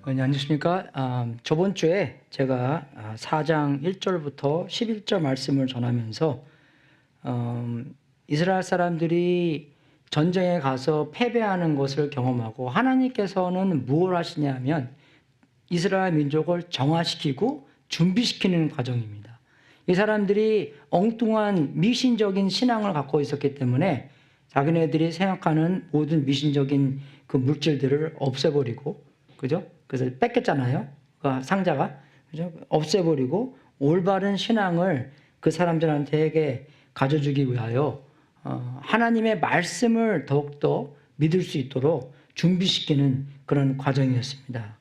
네, 안녕하십니까. 저번 주에 제가 4장 1절부터 11절 말씀을 전하면서 이스라엘 사람들이 전쟁에 가서 패배하는 것을 경험하고 하나님께서는 무엇을 하시냐면 이스라엘 민족을 정화시키고 준비시키는 과정입니다. 이 사람들이 엉뚱한 미신적인 신앙을 갖고 있었기 때문에 자기네들이 생각하는 모든 미신적인 그 물질들을 없애버리고, 그죠? 그래서 뺏겼잖아요. 그 상자가. 그죠? 없애버리고 올바른 신앙을 그 사람들한테 가져주기 위하여 하나님의 말씀을 더욱더 믿을 수 있도록 준비시키는 그런 과정이었습니다.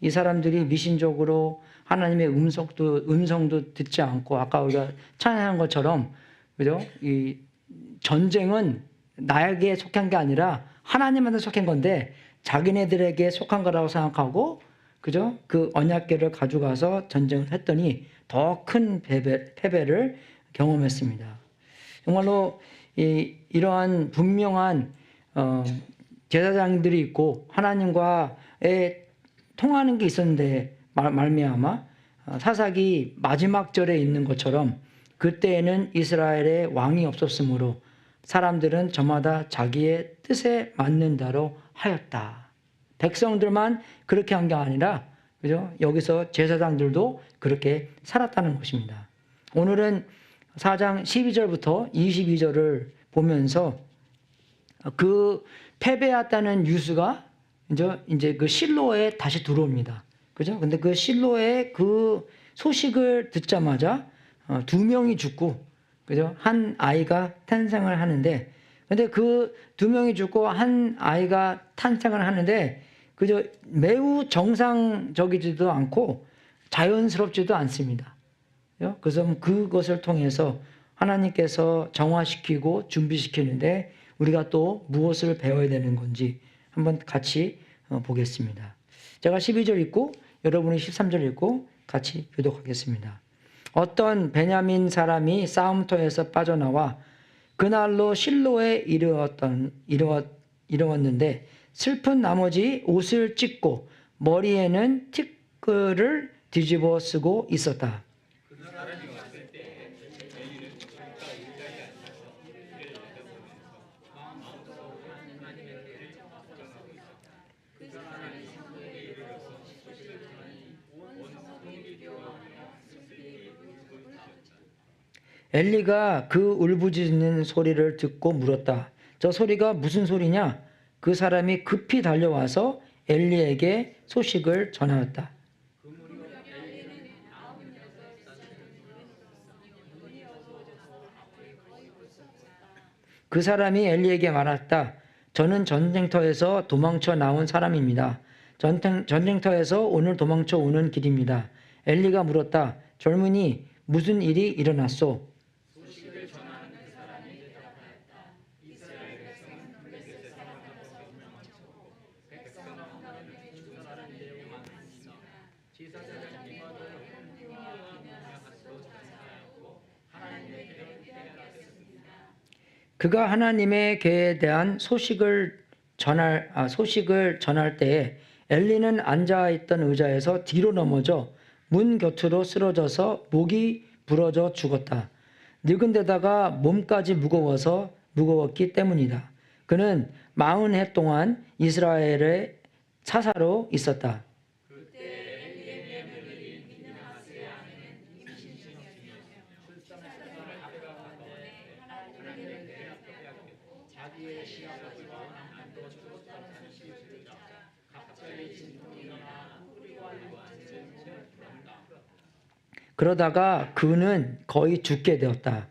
이 사람들이 미신적으로 하나님의 음성도 듣지 않고 아까 우리가 찬양한 것처럼, 그죠? 이 전쟁은 나에게 속한 게 아니라 하나님한테 속한 건데 자기네들에게 속한 거라고 생각하고, 그죠? 그 언약궤를 가져가서 전쟁을 했더니 더 큰 패배를 경험했습니다. 정말로 이러한 분명한 제사장들이 있고 하나님과의 통하는 게 있었는데 말미암아 사사기 마지막 절에 있는 것처럼 그때에는 이스라엘에 왕이 없었으므로 사람들은 저마다 자기의 뜻에 맞는 대로 하였다. 백성들만 그렇게 한 게 아니라, 그죠? 여기서 제사장들도 그렇게 살았다는 것입니다. 오늘은 4장 12절부터 22절을 보면서 그 패배했다는 뉴스가 이제 그 실로에 다시 들어옵니다. 그죠? 근데 그 실로의 그 소식을 듣자마자 2명이 죽고, 그죠? 한 아이가 탄생을 하는데, 근데 그 2명이 죽고 한 아이가 탄생을 하는데, 그죠? 매우 정상적이지도 않고 자연스럽지도 않습니다. 그래서 그것을 통해서 하나님께서 정화시키고 준비시키는데 우리가 또 무엇을 배워야 되는 건지 한번 같이 보겠습니다. 제가 12절 읽고 여러분이 13절 읽고 같이 교독하겠습니다. 어떤 베냐민 사람이 싸움터에서 빠져나와 그날로 실로에 이르렀는데 슬픈 나머지 옷을 찢고 머리에는 티끌을 뒤집어 쓰고 있었다. 엘리가 그 울부짖는 소리를 듣고 물었다. 저 소리가 무슨 소리냐? 그 사람이 급히 달려와서 엘리에게 소식을 전하였다. 그 사람이 엘리에게 말했다. 저는 전쟁터에서 도망쳐 나온 사람입니다. 전쟁터에서 오늘 도망쳐 오는 길입니다. 엘리가 물었다. 젊은이, 무슨 일이 일어났소? 그가 하나님의 계에 대한 소식을 전할 때에 엘리는 앉아있던 의자에서 뒤로 넘어져 문 곁으로 쓰러져서 목이 부러져 죽었다. 늙은 데다가 몸까지 무거웠기 때문이다. 그는 40해 동안 이스라엘의 사사로 있었다. 그러다가 그는 거의 죽게 되었다.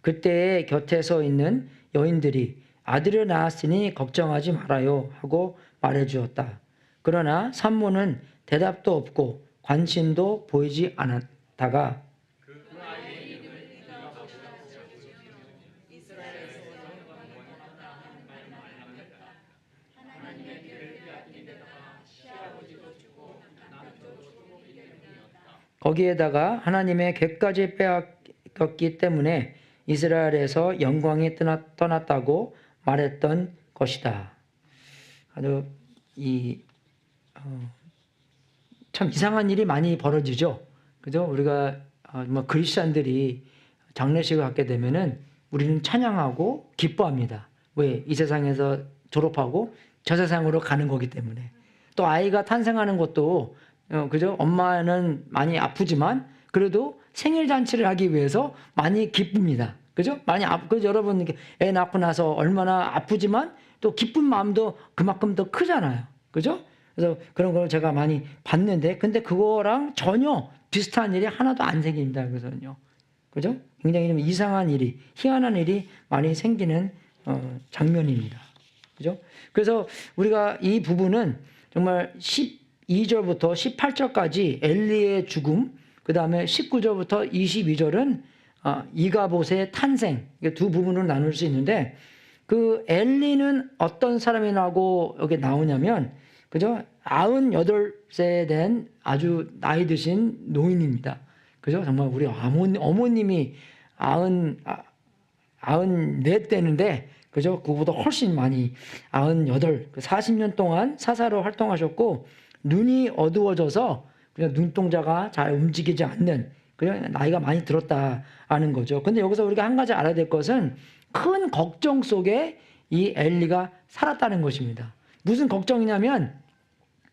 그때에 곁에 서 있는 여인들이 아들을 낳았으니 걱정하지 말아요 하고 말해주었다. 그러나 산모는 대답도 없고 관심도 보이지 않았다가 거기에다가 하나님의 궤까지 빼앗겼기 때문에 이스라엘에서 영광이 떠났다고 말했던 것이다. 아주 참 이상한 일이 많이 벌어지죠. 그죠? 우리가 뭐 크리스천들이 장례식을 갖게 되면은 우리는 찬양하고 기뻐합니다. 왜? 이 세상에서 졸업하고 저 세상으로 가는 거기 때문에. 또 아이가 탄생하는 것도 그죠? 엄마는 많이 아프지만 그래도 생일 잔치를 하기 위해서 많이 기쁩니다. 그죠? 그죠? 여러분 애 낳고 나서 얼마나 아프지만 또 기쁜 마음도 그만큼 더 크잖아요. 그죠? 그래서 그런 걸 제가 많이 봤는데, 근데 그거랑 전혀 비슷한 일이 하나도 안 생깁니다. 그래서요. 그죠? 굉장히 좀 이상한 일이, 희한한 일이 많이 생기는 장면입니다. 그죠? 그래서 우리가 이 부분은 정말 12절부터 18절까지 엘리의 죽음, 그 다음에 19절부터 22절은 이가봇의 탄생, 두 부분으로 나눌 수 있는데, 그 엘리는 어떤 사람이라고 여기 나오냐면, 그죠? 98세 된 아주 나이 드신 노인입니다. 그죠? 정말 우리 어머님이 94대는데, 그죠? 그거보다 훨씬 많이 98, 40년 동안 사사로 활동하셨고, 눈이 어두워져서 그냥 눈동자가 잘 움직이지 않는, 그냥 나이가 많이 들었다는 거죠. 근데 여기서 우리가 한 가지 알아야 될 것은 큰 걱정 속에 이 엘리가 살았다는 것입니다. 무슨 걱정이냐면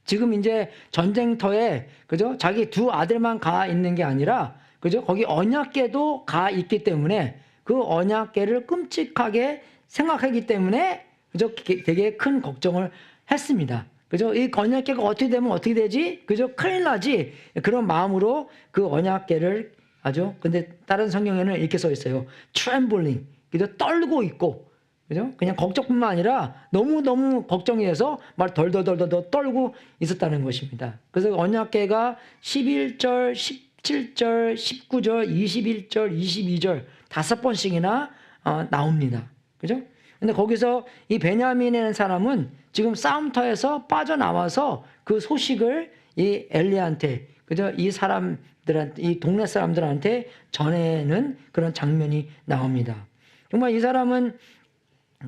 지금 이제 전쟁터에, 그죠? 자기 두 아들만 가 있는 게 아니라, 그죠? 거기 언약궤도 가 있기 때문에 그 언약궤를 끔찍하게 생각하기 때문에, 그죠? 되게 큰 걱정을 했습니다. 그죠? 이 언약궤가 어떻게 되면 어떻게 되지? 그죠? 큰일 나지? 그런 마음으로 그 언약궤를 근데 다른 성경에는 이렇게 써 있어요. trembling. 그죠? 떨고 있고. 그죠? 그냥 걱정뿐만 아니라 너무너무 걱정이 돼서 말 덜덜덜덜 떨고 있었다는 것입니다. 그래서 언약궤가 11절, 17절, 19절, 21절, 22절 5번씩이나 나옵니다. 그죠? 근데 거기서 이 베냐민이라는 사람은 지금 싸움터에서 빠져나와서 그 소식을 이 엘리한테, 그죠? 이 사람들한테, 이 동네 사람들한테 전해는 그런 장면이 나옵니다. 정말 이 사람은,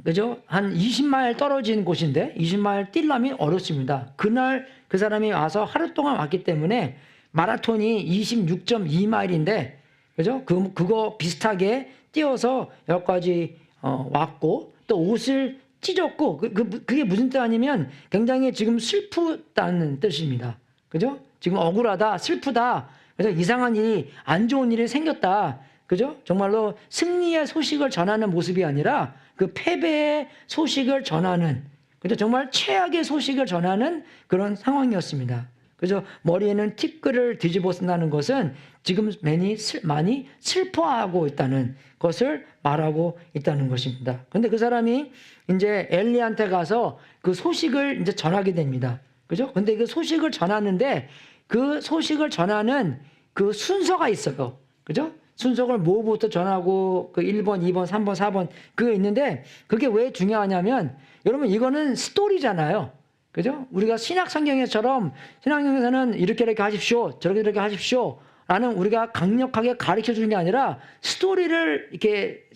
그죠? 한 20마일 떨어진 곳인데 20마일 뛰려면 어렵습니다. 그날 그 사람이 와서 하루 동안 왔기 때문에 마라톤이 26.2마일인데, 그죠? 그거 비슷하게 뛰어서 여기까지 왔고, 또 옷을 찢었고, 그게 무슨 뜻 아니면 굉장히 지금 슬프다는 뜻입니다. 그죠? 지금 억울하다, 슬프다, 그죠? 이상한 일이, 안 좋은 일이 생겼다. 그죠? 정말로 승리의 소식을 전하는 모습이 아니라 그 패배의 소식을 전하는, 그죠? 정말 최악의 소식을 전하는 그런 상황이었습니다. 그죠? 머리에는 티끌을 뒤집어 쓴다는 것은 지금 많이 슬퍼하고 있다는 것을 말하고 있다는 것입니다. 근데 그 사람이 이제 엘리한테 가서 그 소식을 이제 전하게 됩니다. 그죠? 근데 그 소식을 전하는데 그 소식을 전하는 그 순서가 있어요. 그죠? 순서를 뭐부터 전하고 그 1번, 2번, 3번, 4번 그게 있는데, 그게 왜 중요하냐면 여러분 이거는 스토리잖아요. 그죠? 우리가 신약 성경에처럼 신약 성경에서는 이렇게 하십시오, 저렇게 하십시오 라는 우리가 강력하게 가르쳐 주는 게 아니라 스토리를 이렇게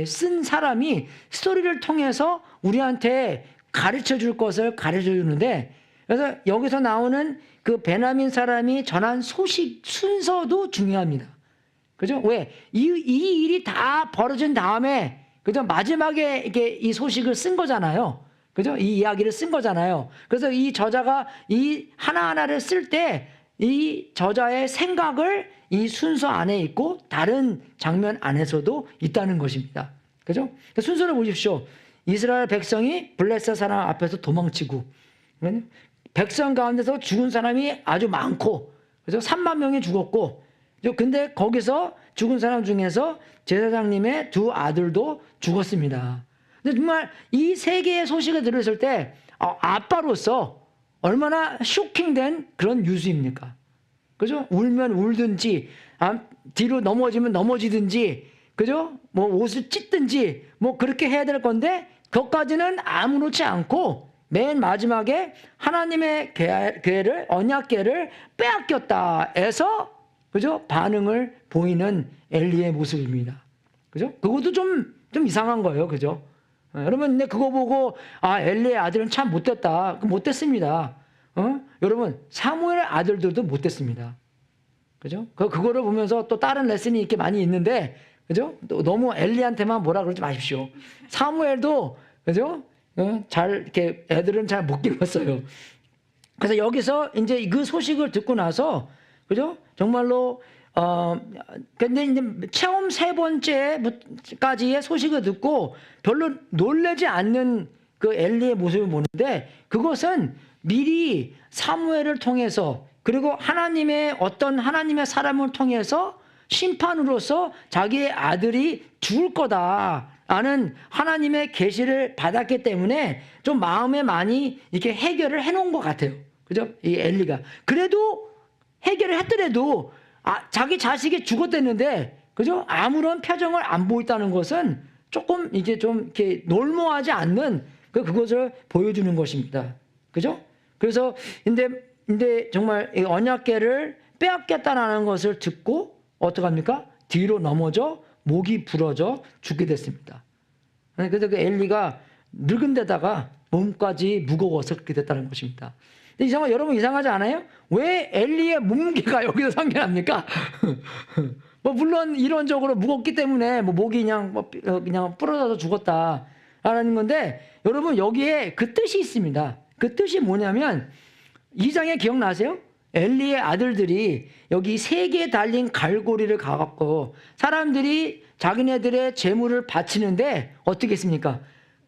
쓴 사람이 스토리를 통해서 우리한테 가르쳐 줄 것을 가르쳐 주는데, 그래서 여기서 나오는 그 베냐민 사람이 전한 소식 순서도 중요합니다. 그죠? 왜? 이 일이 다 벌어진 다음에, 그죠? 마지막에 이렇게 이 소식을 쓴 거잖아요. 그죠? 이 이야기를 쓴 거잖아요. 그래서 이 저자가 이 하나하나를 쓸 때 이 저자의 생각을 이 순서 안에 있고 다른 장면 안에서도 있다는 것입니다. 그죠? 순서를 보십시오. 이스라엘 백성이 블레셋 사람 앞에서 도망치고, 백성 가운데서 죽은 사람이 아주 많고, 그죠? 3만 명이 죽었고, 근데 거기서 죽은 사람 중에서 제사장님의 두 아들도 죽었습니다. 근데 정말 이 세 개의 소식을 들었을 때 아빠로서 얼마나 쇼킹된 그런 뉴스입니까? 그죠? 울면 울든지, 뒤로 넘어지면 넘어지든지, 그죠? 뭐 옷을 찢든지, 뭐 그렇게 해야 될 건데, 그것까지는 아무렇지 않고, 맨 마지막에 하나님의 궤를, 언약궤를 빼앗겼다 해서, 그죠? 반응을 보이는 엘리의 모습입니다. 그죠? 그것도 좀 이상한 거예요. 그죠? 여러분, 근데 그거 보고, 엘리의 아들은 참 못됐다. 못됐습니다. 여러분 사무엘의 아들들도 못됐습니다. 그죠? 그거를 보면서 또 다른 레슨이 이렇게 많이 있는데, 그죠? 너무 엘리한테만 뭐라 그러지 마십시오. 사무엘도, 그죠? 잘 이렇게 애들은 잘 못 길렀어요. 그래서 여기서 이제 그 소식을 듣고 나서, 그죠? 정말로 근데 이제 처음 3번째까지의 소식을 듣고 별로 놀라지 않는 그 엘리의 모습을 보는데, 그것은 미리 사무엘을 통해서, 그리고 하나님의 어떤 하나님의 사람을 통해서 심판으로서 자기의 아들이 죽을 거다라는 하나님의 계시를 받았기 때문에 좀 마음에 많이 이렇게 해결을 해놓은 것 같아요. 그죠? 이 엘리가. 그래도 해결을 했더라도 자기 자식이 죽었댔는데, 그죠? 아무런 표정을 안 보였다는 것은 조금 이제 좀 이렇게 놀모하지 않는 그것을 보여주는 것입니다. 그죠? 그래서 근데 정말 이 언약궤를 빼앗겠다라는 것을 듣고 어떡합니까? 뒤로 넘어져 목이 부러져 죽게 됐습니다. 그래서 그 엘리가 늙은 데다가 몸까지 무거워서 그렇게 됐다는 것입니다. 근데 여러분 이상하지 않아요? 왜 엘리의 몸무게가 여기서 상관합니까? 뭐 물론 이론적으로 무겁기 때문에 뭐 목이 그냥 부러져서 죽었다라는 건데, 여러분 여기에 그 뜻이 있습니다. 그 뜻이 뭐냐면 2장에 기억나세요? 엘리의 아들들이 여기 3개 달린 갈고리를 가갖고 사람들이 자기네들의 재물을 바치는데 어떻게 했습니까?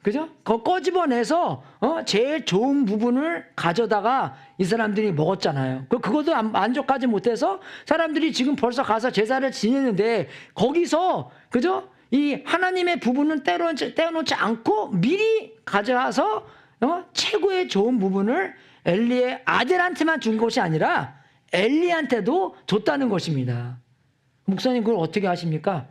그죠? 그거 꺼집어내서 제일 좋은 부분을 가져다가 이 사람들이 먹었잖아요. 그것도 만족하지 못해서 사람들이 지금 벌써 가서 제사를 지내는데, 거기서 그죠? 이 하나님의 부분은 떼어놓지 않고 미리 가져와서 최고의 좋은 부분을 엘리의 아들한테만 준 것이 아니라 엘리한테도 줬다는 것입니다. 목사님 그걸 어떻게 아십니까?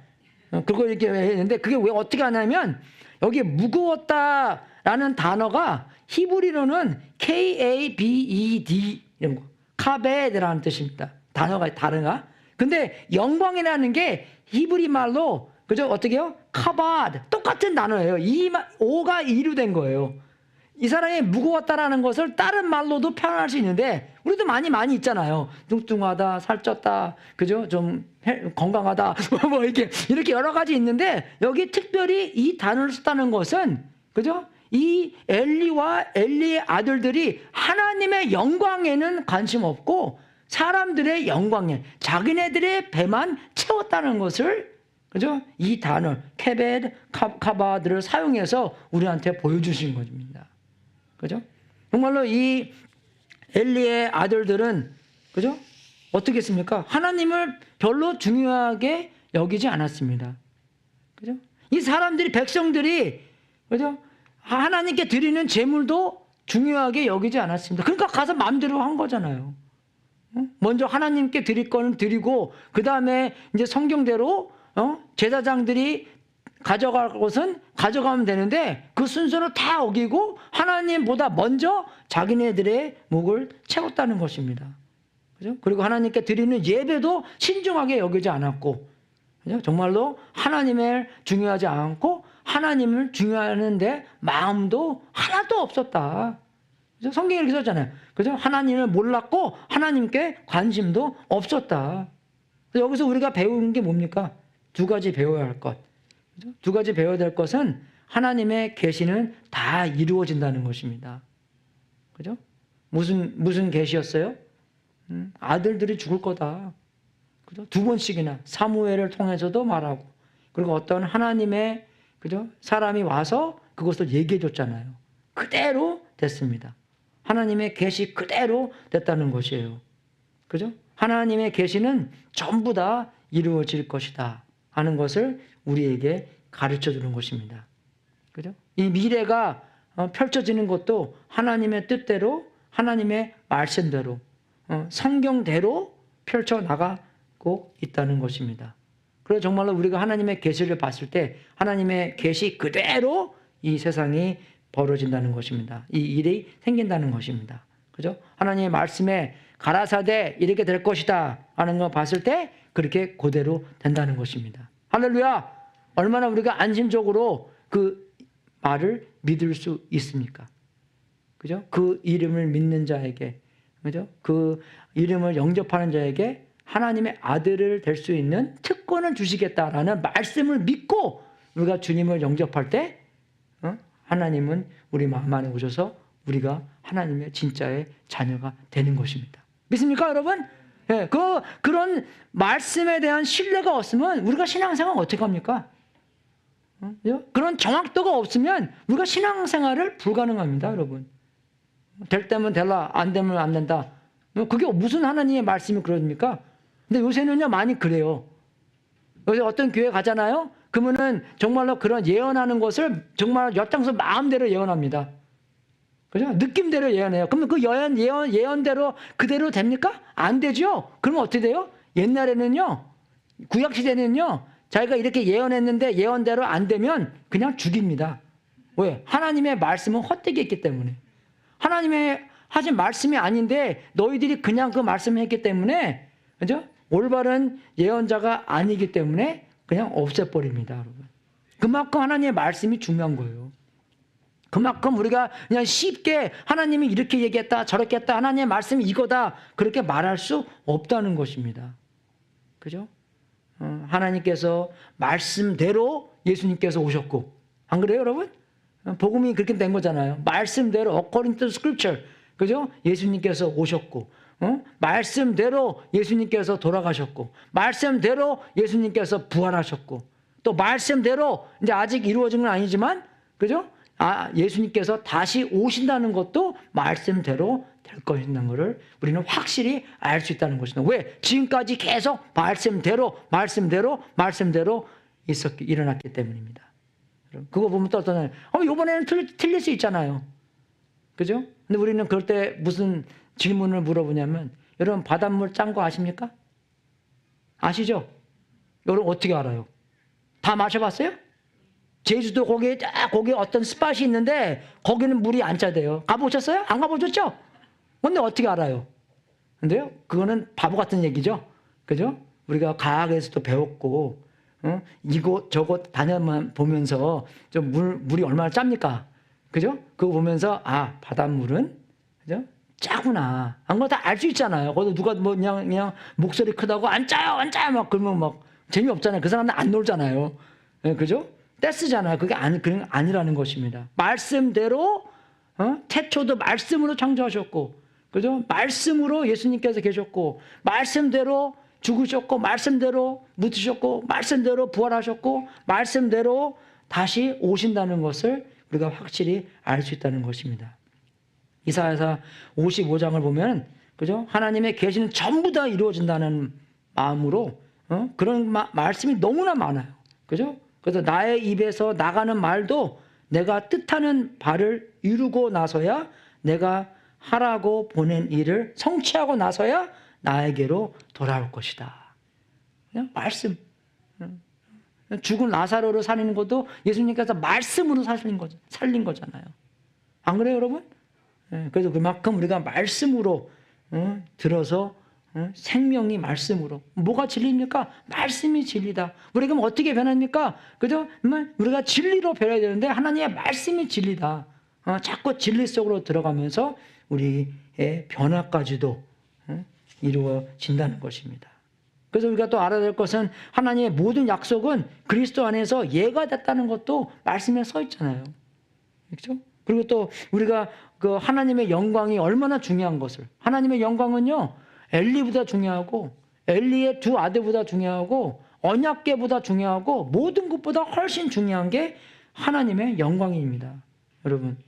그걸 이렇게 했는데, 그게 왜 어떻게 하냐면 여기 무거웠다라는 단어가 히브리로는 KABED 이런 거, 카베드라는 뜻입니다. 단어가. 근데 영광이라는 게 히브리 말로, 그죠? 어떻게 해요? 카바드. 똑같은 단어예요. 오가 2로 된 거예요. 이 사람이 무거웠다라는 것을 다른 말로도 표현할 수 있는데, 우리도 많이 있잖아요. 뚱뚱하다, 살쪘다, 그죠? 좀 건강하다, 뭐 이렇게 여러 가지 있는데, 여기 특별히 이 단어를 썼다는 것은, 그죠? 이 엘리와 엘리의 아들들이 하나님의 영광에는 관심 없고 사람들의 영광에 자기네들의 배만 채웠다는 것을, 그죠? 이 단어 케베드 카바드를 사용해서 우리한테 보여주신 것입니다. 그죠? 정말로 이 엘리의 아들들은, 그죠? 어떻게 했습니까? 하나님을 별로 중요하게 여기지 않았습니다. 그죠? 이 사람들이, 백성들이, 그죠? 하나님께 드리는 제물도 중요하게 여기지 않았습니다. 그러니까 가서 마음대로 한 거잖아요. 먼저 하나님께 드릴 거는 드리고, 그 다음에 이제 성경대로 제사장들이 가져갈 것은 가져가면 되는데, 그 순서를 다 어기고 하나님보다 먼저 자기네들의 목을 채웠다는 것입니다. 그죠? 그리고 하나님께 드리는 예배도 신중하게 여기지 않았고, 그죠? 정말로 하나님을 중요하지 않고 하나님을 중요하는데 마음도 하나도 없었다. 그죠? 성경에 이렇게 썼잖아요. 그죠? 하나님을 몰랐고 하나님께 관심도 없었다. 여기서 우리가 배우는 게 뭡니까? 2가지 배워야 할 것. 그죠? 2가지 배워야 될 것은 하나님의 계시는 다 이루어진다는 것입니다. 그죠? 무슨 계시였어요? 아들들이 죽을 거다. 그죠? 2번씩이나 사무엘을 통해서도 말하고, 그리고 어떤 하나님의, 그죠? 사람이 와서 그것을 얘기해 줬잖아요. 그대로 됐습니다. 하나님의 계시 그대로 됐다는 것이에요. 그죠? 하나님의 계시는 전부 다 이루어질 것이다 하는 것을 우리에게 가르쳐 주는 것입니다. 그죠? 이 미래가 펼쳐지는 것도 하나님의 뜻대로, 하나님의 말씀대로, 성경대로 펼쳐 나가고 있다는 것입니다. 그래서 정말로 우리가 하나님의 계시를 봤을 때 하나님의 계시 그대로 이 세상이 벌어진다는 것입니다. 이 일이 생긴다는 것입니다. 그죠? 하나님의 말씀에 가라사대 이렇게 될 것이다 하는 거 봤을 때 그렇게 그대로 된다는 것입니다. 할렐루야! 얼마나 우리가 안심적으로 그 말을 믿을 수 있습니까? 그죠? 그 이름을 믿는 자에게 그죠? 그 이름을 영접하는 자에게 하나님의 아들을 될 수 있는 특권을 주시겠다라는 말씀을 믿고 우리가 주님을 영접할 때 하나님은 우리 마음 안에 오셔서 우리가 하나님의 진짜의 자녀가 되는 것입니다. 믿습니까, 여러분? 예, 그런 말씀에 대한 신뢰가 없으면 우리가 신앙생활 어떻게 합니까? 그런 정확도가 없으면 우리가 신앙생활을 불가능합니다, 여러분. 될 때면 될라, 안 되면 안 된다. 그게 무슨 하나님의 말씀이 그럽니까? 근데 요새는요, 많이 그래요. 요새 어떤 교회 가잖아요? 그러면은 정말로 그런 예언하는 것을 정말 엿장서 마음대로 예언합니다. 그죠? 느낌대로 예언해요. 그러면 그 예언대로 그대로 됩니까? 안 되죠? 그러면 어떻게 돼요? 옛날에는요, 구약시대는요, 자기가 이렇게 예언했는데 예언대로 안 되면 그냥 죽입니다. 왜? 하나님의 말씀은 헛되게 했기 때문에. 하나님의 하신 말씀이 아닌데 너희들이 그냥 그 말씀을 했기 때문에, 그죠? 올바른 예언자가 아니기 때문에 그냥 없애버립니다, 여러분. 그만큼 하나님의 말씀이 중요한 거예요. 그만큼 우리가 그냥 쉽게 하나님이 이렇게 얘기했다, 저렇게 했다, 하나님의 말씀이 이거다, 그렇게 말할 수 없다는 것입니다. 그죠? 하나님께서 말씀대로 예수님께서 오셨고, 안 그래요, 여러분? 복음이 그렇게 된 거잖아요. 말씀대로, according to scripture. 그죠? 예수님께서 오셨고, 말씀대로 예수님께서 돌아가셨고, 말씀대로 예수님께서 부활하셨고, 또 말씀대로 이제 아직 이루어진 건 아니지만, 그죠? 예수님께서 다시 오신다는 것도 말씀대로 될 것이라는 것을 우리는 확실히 알 수 있다는 것입니다. 왜? 지금까지 계속 말씀대로 일어났기 때문입니다. 그거 보면 또 어떠나요? 이번에는 틀릴 수 있잖아요. 그죠? 근데 우리는 그럴 때 무슨 질문을 물어보냐면, 여러분 바닷물 짠 거 아십니까? 아시죠? 여러분 어떻게 알아요? 다 마셔봤어요? 제주도 거기에 어떤 스팟이 있는데 거기는 물이 안 짜대요. 가보셨어요? 안 가보셨죠? 근데 어떻게 알아요? 근데요, 그거는 바보 같은 얘기죠. 그죠? 우리가 과학에서도 배웠고, 이곳 저곳 다녀만 보면서 좀 물이 얼마나 짭니까? 그죠? 그거 보면서 바닷물은 그죠? 짜구나. 안 그거 다 알 수 있잖아요. 거기서 누가 뭐 그냥 목소리 크다고 안 짜요 막 그러면 막 재미없잖아요. 그 사람들 안 놀잖아요. 네, 그죠? 떼쓰잖아요. 그게 아니라는 것입니다. 말씀대로 태초도 말씀으로 창조하셨고, 그죠? 말씀으로 예수님께서 계셨고, 말씀대로 죽으셨고, 말씀대로 묻으셨고, 말씀대로 부활하셨고, 말씀대로 다시 오신다는 것을 우리가 확실히 알 수 있다는 것입니다. 이사야서 55장을 보면, 그죠? 하나님의 계시는 전부 다 이루어진다는 마음으로 그런 말씀이 너무나 많아요. 그죠? 그래서 나의 입에서 나가는 말도 내가 뜻하는 바를 이루고 나서야, 내가 하라고 보낸 일을 성취하고 나서야 나에게로 돌아올 것이다. 그냥 말씀. 죽은 라사로를 살리는 것도 예수님께서 말씀으로 살린 거잖아요. 안 그래요, 여러분? 그래서 그만큼 우리가 말씀으로 들어서 생명이 말씀으로. 뭐가 진리입니까? 말씀이 진리다. 우리 그럼 어떻게 변합니까? 그죠? 우리가 진리로 변해야 되는데 하나님의 말씀이 진리다. 자꾸 진리 속으로 들어가면서 우리의 변화까지도 이루어진다는 것입니다. 그래서 우리가 또 알아야 될 것은 하나님의 모든 약속은 그리스도 안에서 예가 됐다는 것도 말씀에 써 있잖아요. 그렇죠? 그리고 또 우리가 그 하나님의 영광이 얼마나 중요한 것을, 하나님의 영광은요, 엘리보다 중요하고, 엘리의 두 아들보다 중요하고, 언약궤보다 중요하고, 모든 것보다 훨씬 중요한 게 하나님의 영광입니다. 여러분,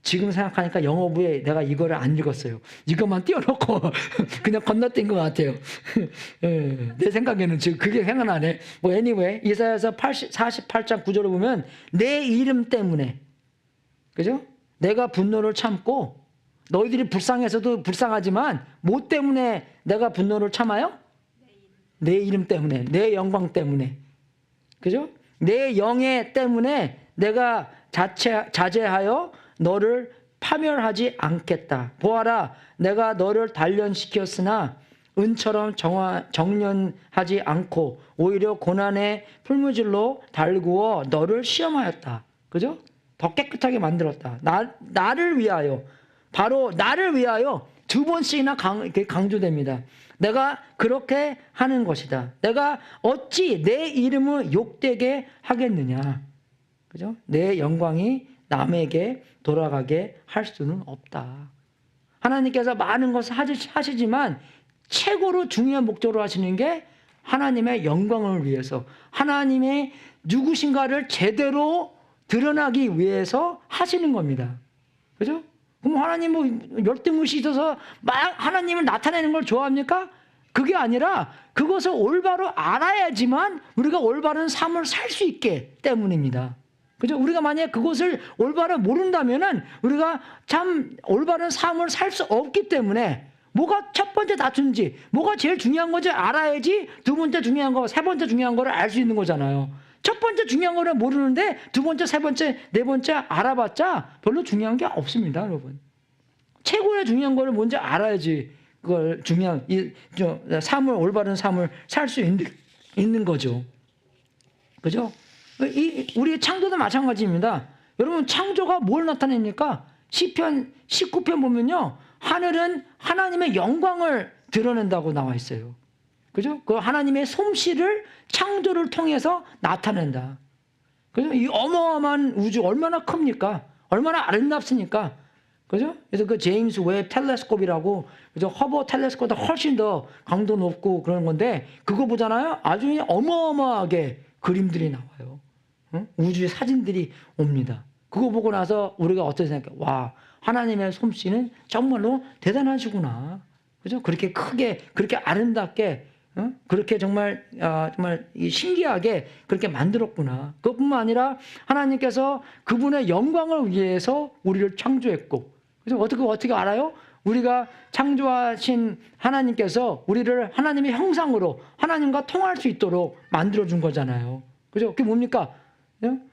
지금 생각하니까 영어부에 내가 이거를 안 읽었어요. 이것만 띄워놓고 그냥 건너뛴 것 같아요. 내 생각에는 지금 그게 생각나네. 뭐 anyway, 이사야서 48장 9절을 보면 내 이름 때문에, 그죠? 내가 분노를 참고, 너희들이 불쌍해서도 불쌍하지만 뭐 때문에 내가 분노를 참아요? 내 이름 때문에, 내 영광 때문에, 그죠? 내 영예 때문에 내가 자제하여 너를 파멸하지 않겠다. 보아라, 내가 너를 단련시켰으나 은처럼 정련하지 않고 오히려 고난의 풀무질로 달구어 너를 시험하였다. 그죠? 더 깨끗하게 만들었다. 나를 위하여. 바로 나를 위하여 두 번씩이나 강조됩니다. 내가 그렇게 하는 것이다. 내가 어찌 내 이름을 욕되게 하겠느냐. 그죠? 내 영광이 남에게 돌아가게 할 수는 없다. 하나님께서 많은 것을 하시지만 최고로 중요한 목적으로 하시는 게 하나님의 영광을 위해서, 하나님의 누구신가를 제대로 드러나기 위해서 하시는 겁니다. 그죠? 그럼 하나님 뭐 열등무시 있어서 막 하나님을 나타내는 걸 좋아합니까? 그게 아니라 그것을 올바로 알아야지만 우리가 올바른 삶을 살 수 있기 때문입니다. 그죠? 우리가 만약에 그것을 올바로 모른다면은 우리가 참 올바른 삶을 살 수 없기 때문에 뭐가 첫 번째 다툰지, 뭐가 제일 중요한 건지 알아야지 두 번째 중요한 거, 세 번째 중요한 거를 알 수 있는 거잖아요. 첫 번째 중요한 거를 모르는데 두 번째, 세 번째, 네 번째 알아봤자 별로 중요한 게 없습니다, 여러분. 최고의 중요한 거를 먼저 알아야지 그걸 삶을, 올바른 삶을 살 수 있는 거죠. 그죠? 우리 창조도 마찬가지입니다. 여러분, 창조가 뭘 나타냅니까? 시편 19편 보면요, 하늘은 하나님의 영광을 드러낸다고 나와 있어요. 그죠? 그 하나님의 솜씨를 창조를 통해서 나타낸다. 그죠? 이 어마어마한 우주 얼마나 큽니까? 얼마나 아름답습니까? 그죠? 그래서 그 제임스 웹 텔레스콥이라고, 그죠? 허버 텔레스콥보다 훨씬 더 강도 높고 그런 건데, 그거 보잖아요? 아주 어마어마하게 그림들이 나와요. 응? 우주의 사진들이 옵니다. 그거 보고 나서 우리가 어떻게 생각해요? 와, 하나님의 솜씨는 정말로 대단하시구나. 그죠? 그렇게 크게, 그렇게 아름답게, 그렇게 정말 신기하게 그렇게 만들었구나. 그것뿐만 아니라 하나님께서 그분의 영광을 위해서 우리를 창조했고, 그래서 어떻게 알아요? 우리가 창조하신 하나님께서 우리를 하나님의 형상으로 하나님과 통할 수 있도록 만들어준 거잖아요. 그죠? 그게 뭡니까?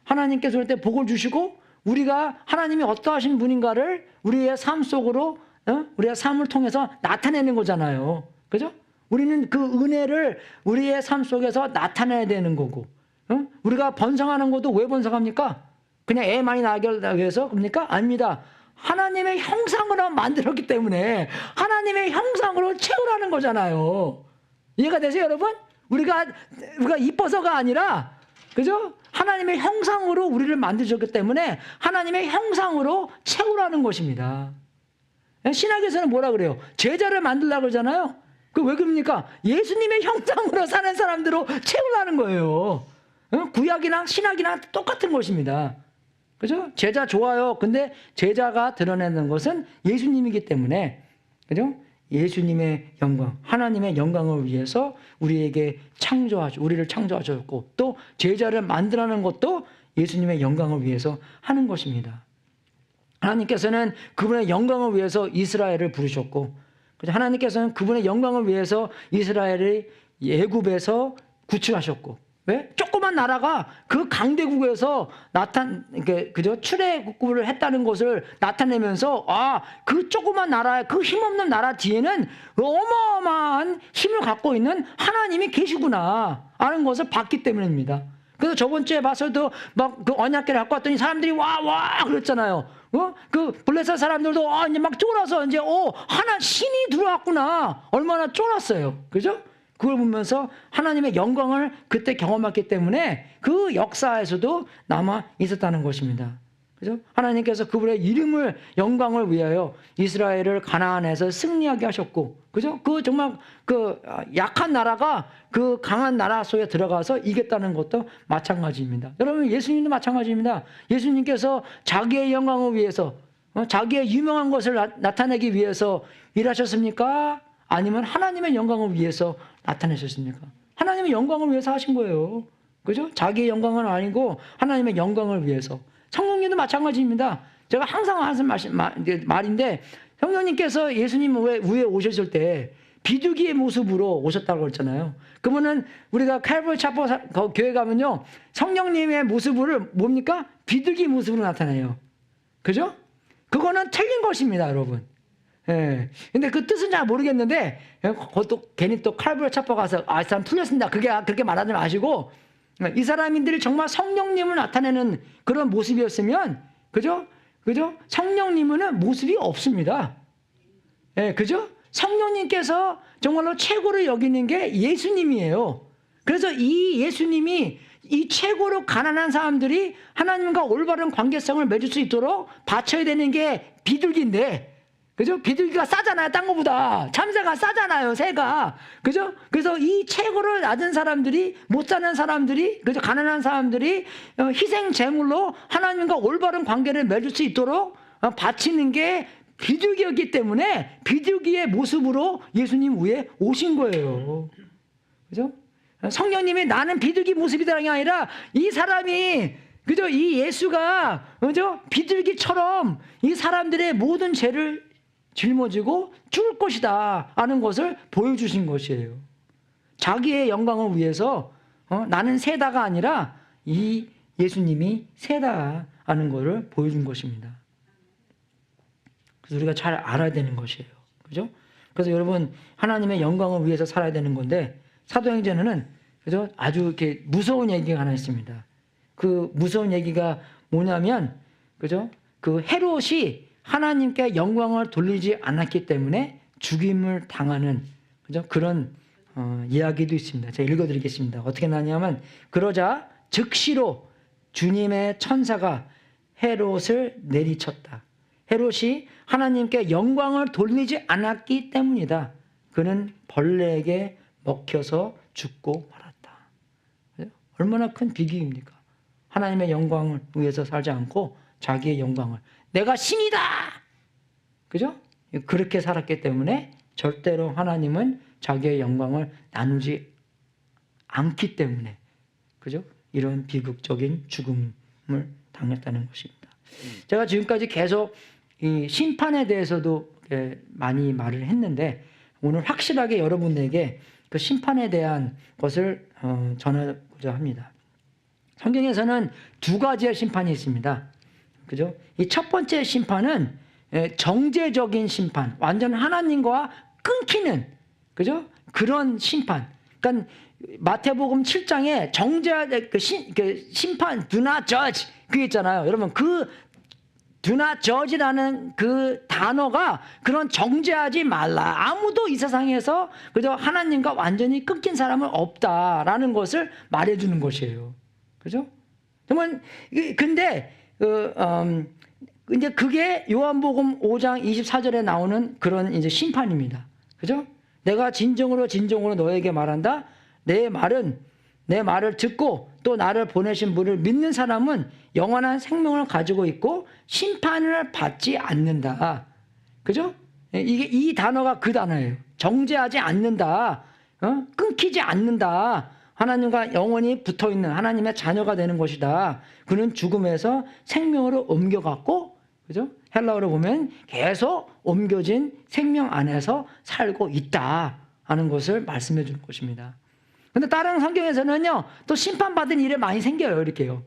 하나님께서 우리한테 복을 주시고 우리가 하나님이 어떠하신 분인가를 우리의 삶 속으로, 우리의 삶을 통해서 나타내는 거잖아요. 그죠? 우리는 그 은혜를 우리의 삶 속에서 나타내야 되는 거고, 우리가 번성하는 것도 왜 번성합니까? 그냥 애 많이 낳게 위해서 그럽니까? 아닙니다. 하나님의 형상으로 만들었기 때문에 하나님의 형상으로 채우라는 거잖아요. 이해가 되세요, 여러분? 우리가 이뻐서가 아니라, 그죠? 하나님의 형상으로 우리를 만드셨기 때문에 하나님의 형상으로 채우라는 것입니다. 신학에서는 뭐라 그래요? 제자를 만들라고 그러잖아요. 그 왜 그럽니까? 예수님의 형상으로 사는 사람들로 채우라는 거예요. 구약이나 신학이나 똑같은 것입니다. 그죠? 제자 좋아요. 근데 제자가 드러내는 것은 예수님이기 때문에, 그죠? 예수님의 영광, 하나님의 영광을 위해서 우리를 창조하셨고, 또 제자를 만들어내는 것도 예수님의 영광을 위해서 하는 것입니다. 하나님께서는 그분의 영광을 위해서 이스라엘을 부르셨고, 하나님께서는 그분의 영광을 위해서 이스라엘을 애굽에서 구출하셨고, 왜? 조그만 나라가 그 강대국에서 출애굽을 했다는 것을 나타내면서, 그 조그만 나라의 그 힘없는 나라 뒤에는 어마어마한 힘을 갖고 있는 하나님이 계시구나 하는 것을 봤기 때문입니다. 그래서 저번 주에 봤어도 막 그 언약궤를 갖고 왔더니 사람들이 와 그랬잖아요. 그 블레셋 사람들도 이제 막 쫄아서 이제 하나 신이 들어왔구나. 얼마나 쫄았어요. 그죠? 그걸 보면서 하나님의 영광을 그때 경험했기 때문에 그 역사에서도 남아 있었다는 것입니다. 그죠? 하나님께서 그분의 이름을, 영광을 위하여 이스라엘을 가나안에서 승리하게 하셨고, 그죠? 그 정말 그 약한 나라가 그 강한 나라 속에 들어가서 이겼다는 것도 마찬가지입니다. 여러분, 예수님도 마찬가지입니다. 예수님께서 자기의 영광을 위해서, 자기의 유명한 것을 나타내기 위해서 일하셨습니까? 아니면 하나님의 영광을 위해서 나타내셨습니까? 하나님의 영광을 위해서 하신 거예요. 그죠? 자기의 영광은 아니고 하나님의 영광을 위해서. 성령님도 마찬가지입니다. 제가 항상 하는 말인데, 성령님께서 예수님 위에 오셨을 때 비둘기의 모습으로 오셨다고 그랬잖아요. 그러면은 우리가 칼버리 차포 교회 가면요, 성령님의 모습을 뭡니까? 비둘기 모습으로 나타내요. 그죠? 그거는 틀린 것입니다, 여러분. 예. 근데 그 뜻은 잘 모르겠는데, 그것도 괜히 또 칼버리 차포 가서 이 사람 틀렸습니다. 그렇게 말하지 마시고, 이 사람들이 정말 성령님을 나타내는 그런 모습이었으면, 그죠? 그죠? 성령님은 모습이 없습니다. 예, 그죠? 성령님께서 정말로 최고로 여기는 게 예수님이에요. 그래서 이 예수님이 이 최고로 가난한 사람들이 하나님과 올바른 관계성을 맺을 수 있도록 바쳐야 되는 게 비둘기인데, 그죠? 비둘기가 싸잖아요. 딴 거보다. 참새가 싸잖아요. 새가. 그죠? 그래서 이 최고로 낮은 사람들이, 못 사는 사람들이, 그죠? 가난한 사람들이 희생 제물로 하나님과 올바른 관계를 맺을 수 있도록 바치는 게 비둘기였기 때문에 비둘기의 모습으로 예수님 위에 오신 거예요. 그죠? 성령님이 나는 비둘기 모습이다라는 게 아니라 이 사람이, 그죠? 이 예수가, 그죠? 비둘기처럼 이 사람들의 모든 죄를 짊어지고 죽을 것이다 하는 것을 보여주신 것이에요. 자기의 영광을 위해서 나는 새다가 아니라 이 예수님이 새다 하는 것을 보여준 것입니다. 그래서 우리가 잘 알아야 되는 것이에요. 그죠? 그래서 여러분, 하나님의 영광을 위해서 살아야 되는 건데, 사도행전에는, 그죠? 아주 이렇게 무서운 얘기가 하나 있습니다. 그 무서운 얘기가 뭐냐면, 그죠? 그 헤롯이 하나님께 영광을 돌리지 않았기 때문에 죽임을 당하는, 그죠? 그런 이야기도 있습니다. 제가 읽어드리겠습니다. 어떻게 나냐면, 그러자 즉시로 주님의 천사가 헤롯을 내리쳤다. 헤롯이 하나님께 영광을 돌리지 않았기 때문이다. 그는 벌레에게 먹혀서 죽고 말았다. 얼마나 큰 비극입니까? 하나님의 영광을 위해서 살지 않고 자기의 영광을, 내가 신이다! 그죠? 그렇게 살았기 때문에 절대로 하나님은 자기의 영광을 나누지 않기 때문에, 그죠? 이런 비극적인 죽음을 당했다는 것입니다. 제가 지금까지 계속 이 심판에 대해서도 많이 말을 했는데, 오늘 확실하게 여러분에게 그 심판에 대한 것을 전하고자 합니다. 성경에서는 두 가지의 심판이 있습니다. 그죠? 이 첫 번째 심판은 정죄적인 심판, 완전 하나님과 끊기는, 그죠? 그런 심판. 그러니까 마태복음 7장에 그 심판, do not judge, 그게 있잖아요. 여러분, 그 do not judge라는 그 단어가 그런 정죄하지 말라. 아무도 이 세상에서 그저 하나님과 완전히 끊긴 사람은 없다라는 것을 말해주는 것이에요. 그죠? 정말, 근데, 이제 그게 요한복음 5장 24절에 나오는 그런 이제 심판입니다. 그죠? 내가 진정으로 너에게 말한다. 내 말을 듣고 또 나를 보내신 분을 믿는 사람은 영원한 생명을 가지고 있고 심판을 받지 않는다. 그죠? 이 단어가 그 단어예요. 정죄하지 않는다. 끊기지 않는다. 하나님과 영원히 붙어있는 하나님의 자녀가 되는 것이다. 그는 죽음에서 생명으로 옮겨갔고, 그죠? 헬라어로 보면 계속 옮겨진 생명 안에서 살고 있다 하는 것을 말씀해 주는 것입니다. 근데 다른 성경에서는요, 또 심판받은 일이 많이 생겨요, 이렇게요.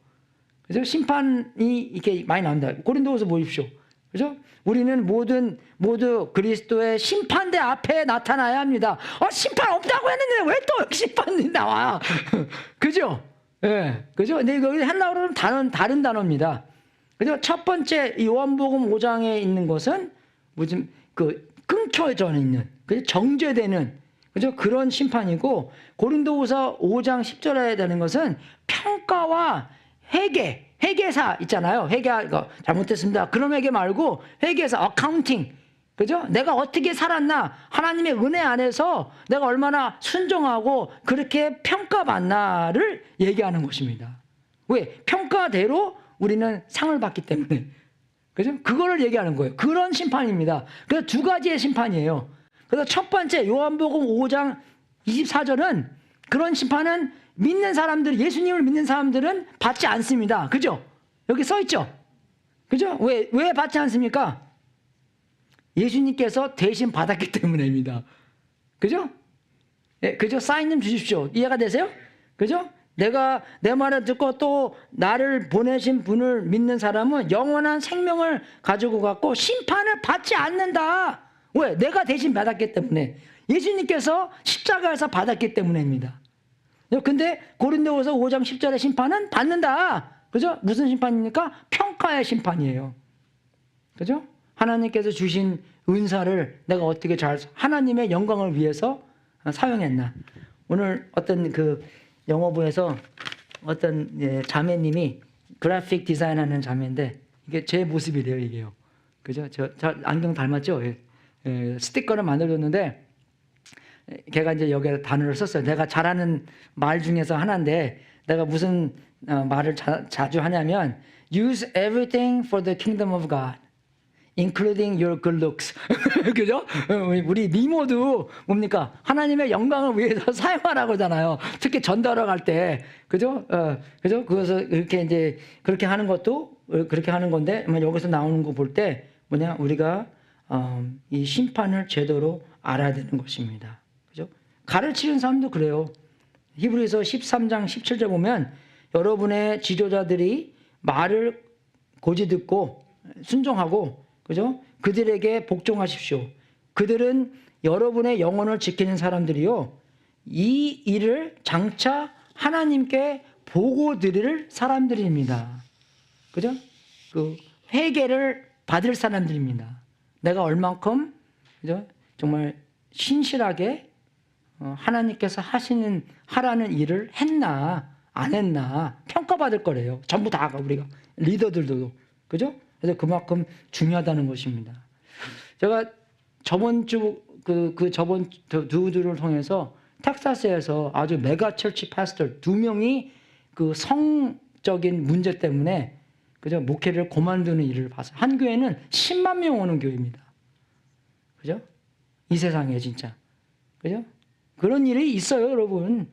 그죠? 심판이 이렇게 많이 나온다. 고린도후서 보십시오. 그죠? 우리는 모두 그리스도의 심판대 앞에 나타나야 합니다. 심판 없다고 했는데 왜 또 심판이 나와? 그죠? 예. 네. 그죠? 근데 여기 헬라어로는 다른 단어입니다. 그죠? 첫 번째, 요한복음 5장에 있는 것은 무슨, 끊겨져 있는, 그죠? 정죄되는, 그죠? 그런 심판이고, 고린도후서 5장 10절에 되는 것은 평가와 회계사 있잖아요. 잘못됐습니다. 그런 회계 말고 회계사, 어카운팅. 그죠? 내가 어떻게 살았나? 하나님의 은혜 안에서 내가 얼마나 순종하고 그렇게 평가받나를 얘기하는 것입니다. 왜? 평가대로 우리는 상을 받기 때문에. 그죠? 그거를 얘기하는 거예요. 그런 심판입니다. 그래서 두 가지의 심판이에요. 그래서 첫 번째 요한복음 5장 24절은 그런 심판은 믿는 사람들, 예수님을 믿는 사람들은 받지 않습니다. 그죠? 여기 써 있죠? 그죠? 왜 받지 않습니까? 예수님께서 대신 받았기 때문입니다. 그죠? 예, 그죠? 사인 좀 주십시오. 이해가 되세요? 그죠? 내가 내 말을 듣고 또 나를 보내신 분을 믿는 사람은 영원한 생명을 가지고 갔고 심판을 받지 않는다. 왜? 내가 대신 받았기 때문에. 예수님께서 십자가에서 받았기 때문입니다. 근데 고린도후서 5장 10절의 심판은 받는다. 그죠? 무슨 심판입니까? 평가의 심판이에요. 그죠? 하나님께서 주신 은사를 내가 어떻게 잘 하나님의 영광을 위해서 사용했나. 오늘 어떤 그 영어부에서 어떤 자매님이 그래픽 디자인하는 자매인데 이게 제 모습이래요, 이게요. 그죠? 저 안경 닮았죠? 스티커를 만들어줬는데 걔가 이제 여기에 단어를 썼어요. 내가 잘하는 말 중에서 하나인데 내가 무슨 말을 자주 하냐면 use everything for the kingdom of God, including your good looks. 그죠? 우리 미모도 뭡니까? 하나님의 영광을 위해서 사용하라고 하잖아요. 특히 전달하러 갈 때. 그죠? 그죠? 그래서 이렇게 이제 그렇게 하는 것도 그렇게 하는 건데 여기서 나오는 거 볼 때 뭐냐? 우리가 이 심판을 제대로 알아야 되는 것입니다. 그죠? 가르치는 사람도 그래요. 히브리서 13장 17절 보면 여러분의 지도자들이 말을 고지 듣고 순종하고 그죠? 그들에게 복종하십시오. 그들은 여러분의 영혼을 지키는 사람들이요. 이 일을 장차 하나님께 보고 드릴 사람들입니다. 그죠? 그 회개를 받을 사람들입니다. 내가 얼만큼 그죠? 정말 신실하게 하나님께서 하라는 일을 했나 안 했나 평가받을 거래요. 전부 다 우리가 리더들도 그죠? 그래서 그만큼 중요하다는 것입니다. 제가 저번 주 저번 두 주를 통해서 텍사스에서 아주 메가 철치 파스터 2명이 그 성적인 문제 때문에 그죠? 목회를 그만두는 일을 봤어요. 한 교회는 10만 명 오는 교회입니다. 그죠? 이 세상에 진짜. 그죠? 그런 일이 있어요, 여러분.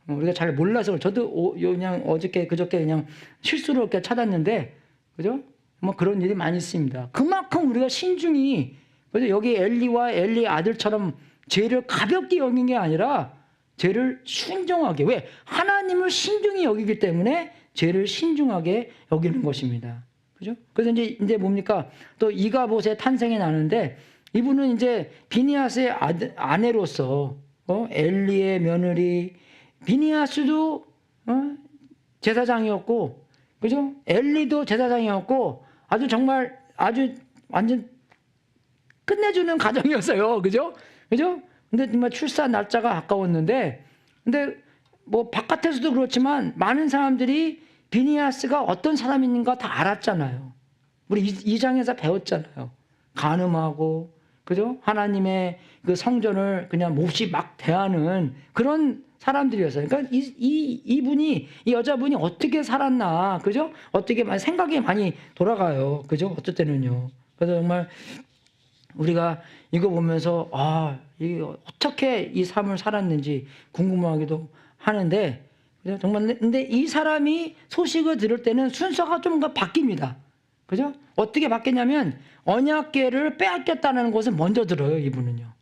우리가 잘 몰라서 저도 그냥 어저께 그저께 그냥 실수로 이렇게 찾았는데 그죠? 뭐 그런 일이 많이 있습니다. 그만큼 우리가 신중히 그죠? 여기 엘리와 엘리 아들처럼 죄를 가볍게 여긴 게 아니라 죄를 신중하게 왜 하나님을 신중히 여기기 때문에 죄를 신중하게 여기는 것입니다. 그죠? 그래서 이제 뭡니까? 또 이가봇의 탄생이 나는데 이분은 이제 비니아스의 아내로서 엘리의 며느리 비니아스도 제사장이었고 그죠? 엘리도 제사장이었고 아주 정말 아주 완전 끝내주는 가정이었어요. 그죠? 그죠? 근데 정말 출산 날짜가 가까웠는데 근데 뭐 바깥에서도 그렇지만 많은 사람들이 비니아스가 어떤 사람인가 다 알았잖아요. 우리 2장에서 배웠잖아요. 간음하고 그죠? 하나님의 그 성전을 그냥 몹시 막 대하는 그런 사람들이었어요. 그러니까 이분이 이 여자분이 어떻게 살았나, 그죠? 어떻게 생각이 많이 돌아가요, 그죠? 어떨 때는요. 그래서 정말 우리가 이거 보면서 이게 어떻게 이 삶을 살았는지 궁금하기도 하는데, 그죠? 정말 근데 이 사람이 소식을 들을 때는 순서가 좀 바뀝니다. 그죠? 어떻게 바뀌냐면 언약궤를 빼앗겼다는 것을 먼저 들어요, 이분은요.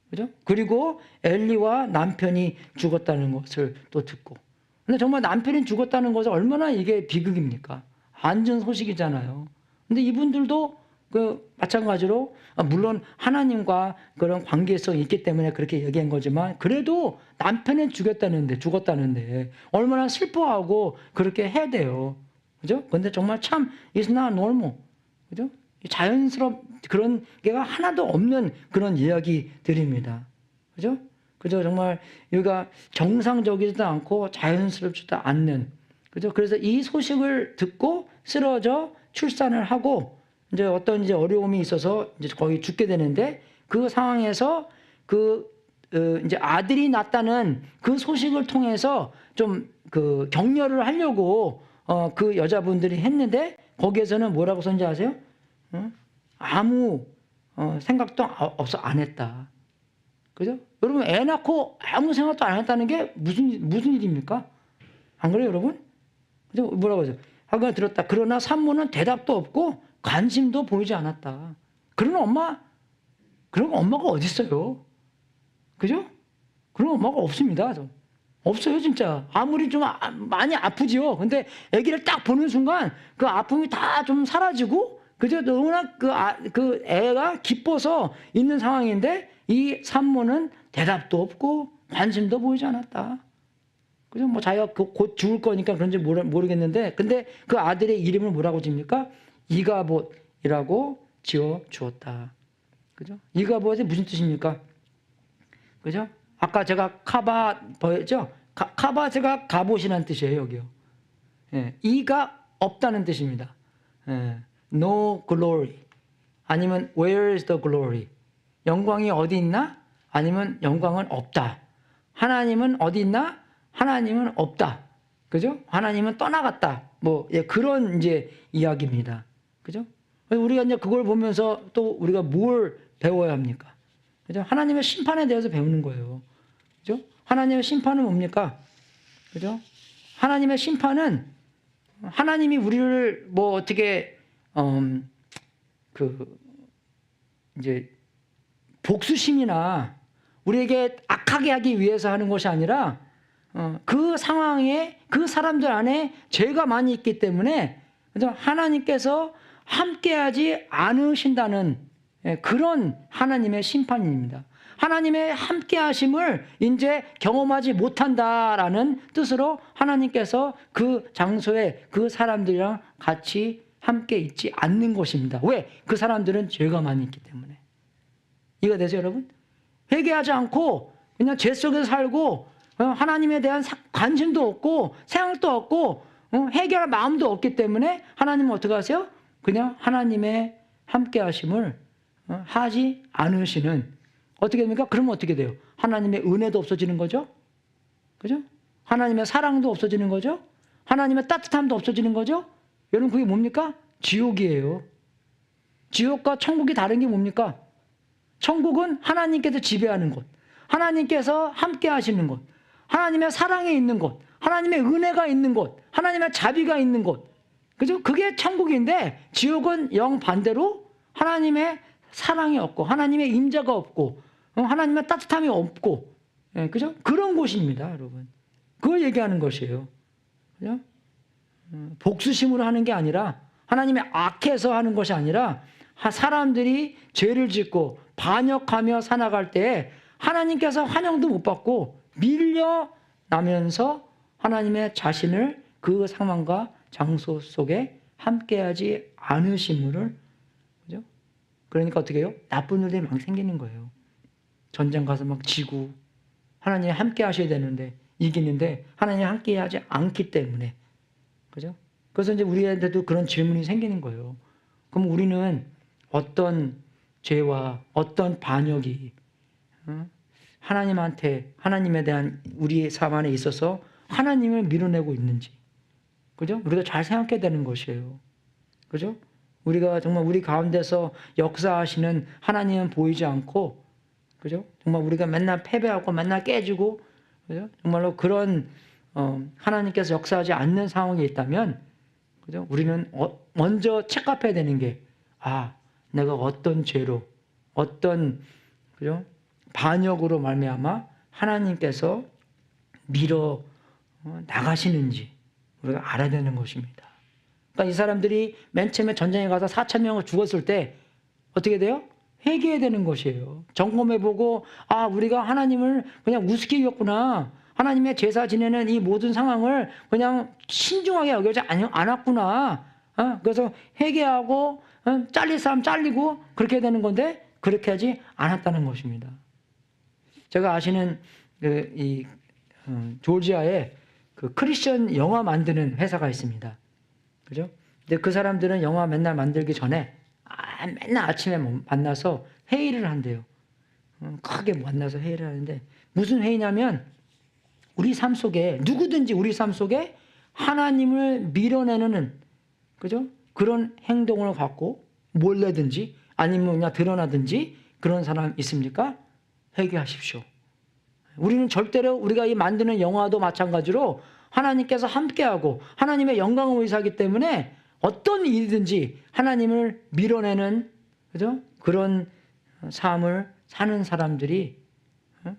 그죠? 그리고 엘리와 남편이 죽었다는 것을 또 듣고. 근데 정말 남편이 죽었다는 것은 얼마나 이게 비극입니까? 안 좋은 소식이잖아요. 근데 이분들도 마찬가지로 물론 하나님과 그런 관계성이 있기 때문에 그렇게 얘기한 거지만 그래도 남편은 죽었다는데 얼마나 슬퍼하고 그렇게 해야 돼요. 그죠? 근데 정말 참 it's not normal. 그죠? 그런 게가 하나도 없는 그런 이야기들입니다. 그죠? 그죠? 정말 여기가 정상적이지도 않고 자연스럽지도 않는. 그죠? 그래서 이 소식을 듣고 쓰러져 출산을 하고 이제 어떤 이제 어려움이 있어서 이제 거의 죽게 되는데 그 상황에서 이제 아들이 낳았다는 그 소식을 통해서 좀 격려를 하려고 그 여자분들이 했는데 거기에서는 뭐라고 썼는지 아세요? 아무 생각도 안 했다. 그죠? 여러분 애 낳고 아무 생각도 안 했다는 게 무슨 일입니까? 안 그래요, 여러분? 그죠? 뭐라고 하죠? 하고 들었다. 그러나 산모는 대답도 없고 관심도 보이지 않았다. 그런 엄마가 어디 있어요? 그죠? 그런 엄마가 없습니다. 없어요, 진짜. 아무리 좀 많이 아프지요. 근데 아기를 딱 보는 순간 그 아픔이 다 좀 사라지고, 그죠? 너무나 그 애가 기뻐서 있는 상황인데 이 산모는 대답도 없고 관심도 보이지 않았다. 그죠? 뭐 자기가 곧 죽을 거니까 그런지 모르겠는데, 근데 그 아들의 이름을 뭐라고 집니까? 이가봇, 이라고 지어 주었다. 그죠? 이가봇이 무슨 뜻입니까? 그죠? 아까 제가 카바 보였죠? 카바제가 갑옷이라는 뜻이에요, 여기요. 예, 이가 없다는 뜻입니다. 예, no glory. 아니면 where is the glory? 영광이 어디 있나? 아니면 영광은 없다. 하나님은 어디 있나? 하나님은 없다. 그죠? 하나님은 떠나갔다. 뭐, 예, 그런 이제 이야기입니다. 그죠? 우리가 이제 그걸 보면서 또 우리가 뭘 배워야 합니까? 그죠? 하나님의 심판에 대해서 배우는 거예요. 그죠? 하나님의 심판은 뭡니까? 그죠? 하나님의 심판은 하나님이 우리를 뭐 어떻게, 이제 복수심이나 우리에게 악하게 하기 위해서 하는 것이 아니라 그 상황에 그 사람들 안에 죄가 많이 있기 때문에 하나님께서 함께하지 않으신다는 그런 하나님의 심판입니다. 하나님의 함께하심을 이제 경험하지 못한다라는 뜻으로 하나님께서 그 장소에 그 사람들이랑 같이 함께 있지 않는 것입니다. 왜? 그 사람들은 죄가 많이 있기 때문에. 이해가 되죠, 여러분? 회개하지 않고 그냥 죄 속에서 살고 하나님에 대한 관심도 없고 생각도 없고 회개할 마음도 없기 때문에 하나님은 어떻게 하세요? 그냥 하나님의 함께 하심을 하지 않으시는, 어떻게 됩니까? 그러면 어떻게 돼요? 하나님의 은혜도 없어지는 거죠? 그죠? 하나님의 사랑도 없어지는 거죠? 하나님의 따뜻함도 없어지는 거죠? 여러분, 그게 뭡니까? 지옥이에요. 지옥과 천국이 다른 게 뭡니까? 천국은 하나님께서 지배하는 곳, 하나님께서 함께 하시는 곳, 하나님의 사랑이 있는 곳, 하나님의 은혜가 있는 곳, 하나님의 자비가 있는 곳. 그죠? 그게 천국인데 지옥은 영 반대로 하나님의 사랑이 없고 하나님의 임재가 없고 하나님의 따뜻함이 없고, 예, 그죠? 그런 곳입니다, 여러분. 그걸 얘기하는 것이에요. 그죠? 복수심으로 하는 게 아니라, 하나님의 악해서 하는 것이 아니라, 사람들이 죄를 짓고 반역하며 살아갈 때 하나님께서 환영도 못 받고 밀려나면서 하나님의 자신을 그 상황과 장소 속에 함께하지 않으심을, 그죠? 그러니까 어떻게 해요? 나쁜 일들이 막 생기는 거예요. 전쟁 가서 막 지고, 하나님이 함께 하셔야 되는데 이기는데 하나님이 함께 하지 않기 때문에. 그죠? 그래서 이제 우리한테도 그런 질문이 생기는 거예요. 그럼 우리는 어떤 죄와 어떤 반역이 하나님한테, 하나님에 대한 우리의 삶 안에 있어서 하나님을 밀어내고 있는지, 그죠? 우리가 잘 생각해야 되는 것이에요. 그죠? 우리가 정말 우리 가운데서 역사하시는 하나님은 보이지 않고, 그죠? 정말 우리가 맨날 패배하고 맨날 깨지고, 그죠? 정말로 그런 하나님께서 역사하지 않는 상황이 있다면, 그죠? 우리는 먼저 체크해야 되는 게, 내가 어떤 죄로, 어떤, 그죠? 반역으로 말미암아 하나님께서 밀어 나가시는지 우리가 알아야 되는 것입니다. 그러니까 이 사람들이 맨 처음에 전쟁에 가서 4,000명을 죽었을 때 어떻게 돼요? 회개해야 되는 것이에요. 점검해보고, 우리가 하나님을 그냥 우습게 여겼구나. 하나님의 제사 지내는 이 모든 상황을 그냥 신중하게 여기지 않았구나. 그래서 회개하고 잘릴 사람 잘리고 그렇게 되는 건데 그렇게 하지 않았다는 것입니다. 제가 아시는 조지아에 그 크리스천 영화 만드는 회사가 있습니다. 그죠? 근데 그 사람들은 영화 맨날 만들기 전에 맨날 아침에 만나서 회의를 한대요. 크게 만나서 회의를 하는데, 무슨 회의냐면 우리 삶 속에, 누구든지 우리 삶 속에 하나님을 밀어내는, 그죠? 그런 행동을 갖고 몰래든지 아니면 그냥 드러나든지 그런 사람 있습니까? 회개하십시오. 우리는 절대로 우리가 이 만드는 영화도 마찬가지로 하나님께서 함께하고 하나님의 영광을 위해서하기 때문에 어떤 일이든지 하나님을 밀어내는, 그죠? 그런 삶을 사는 사람들이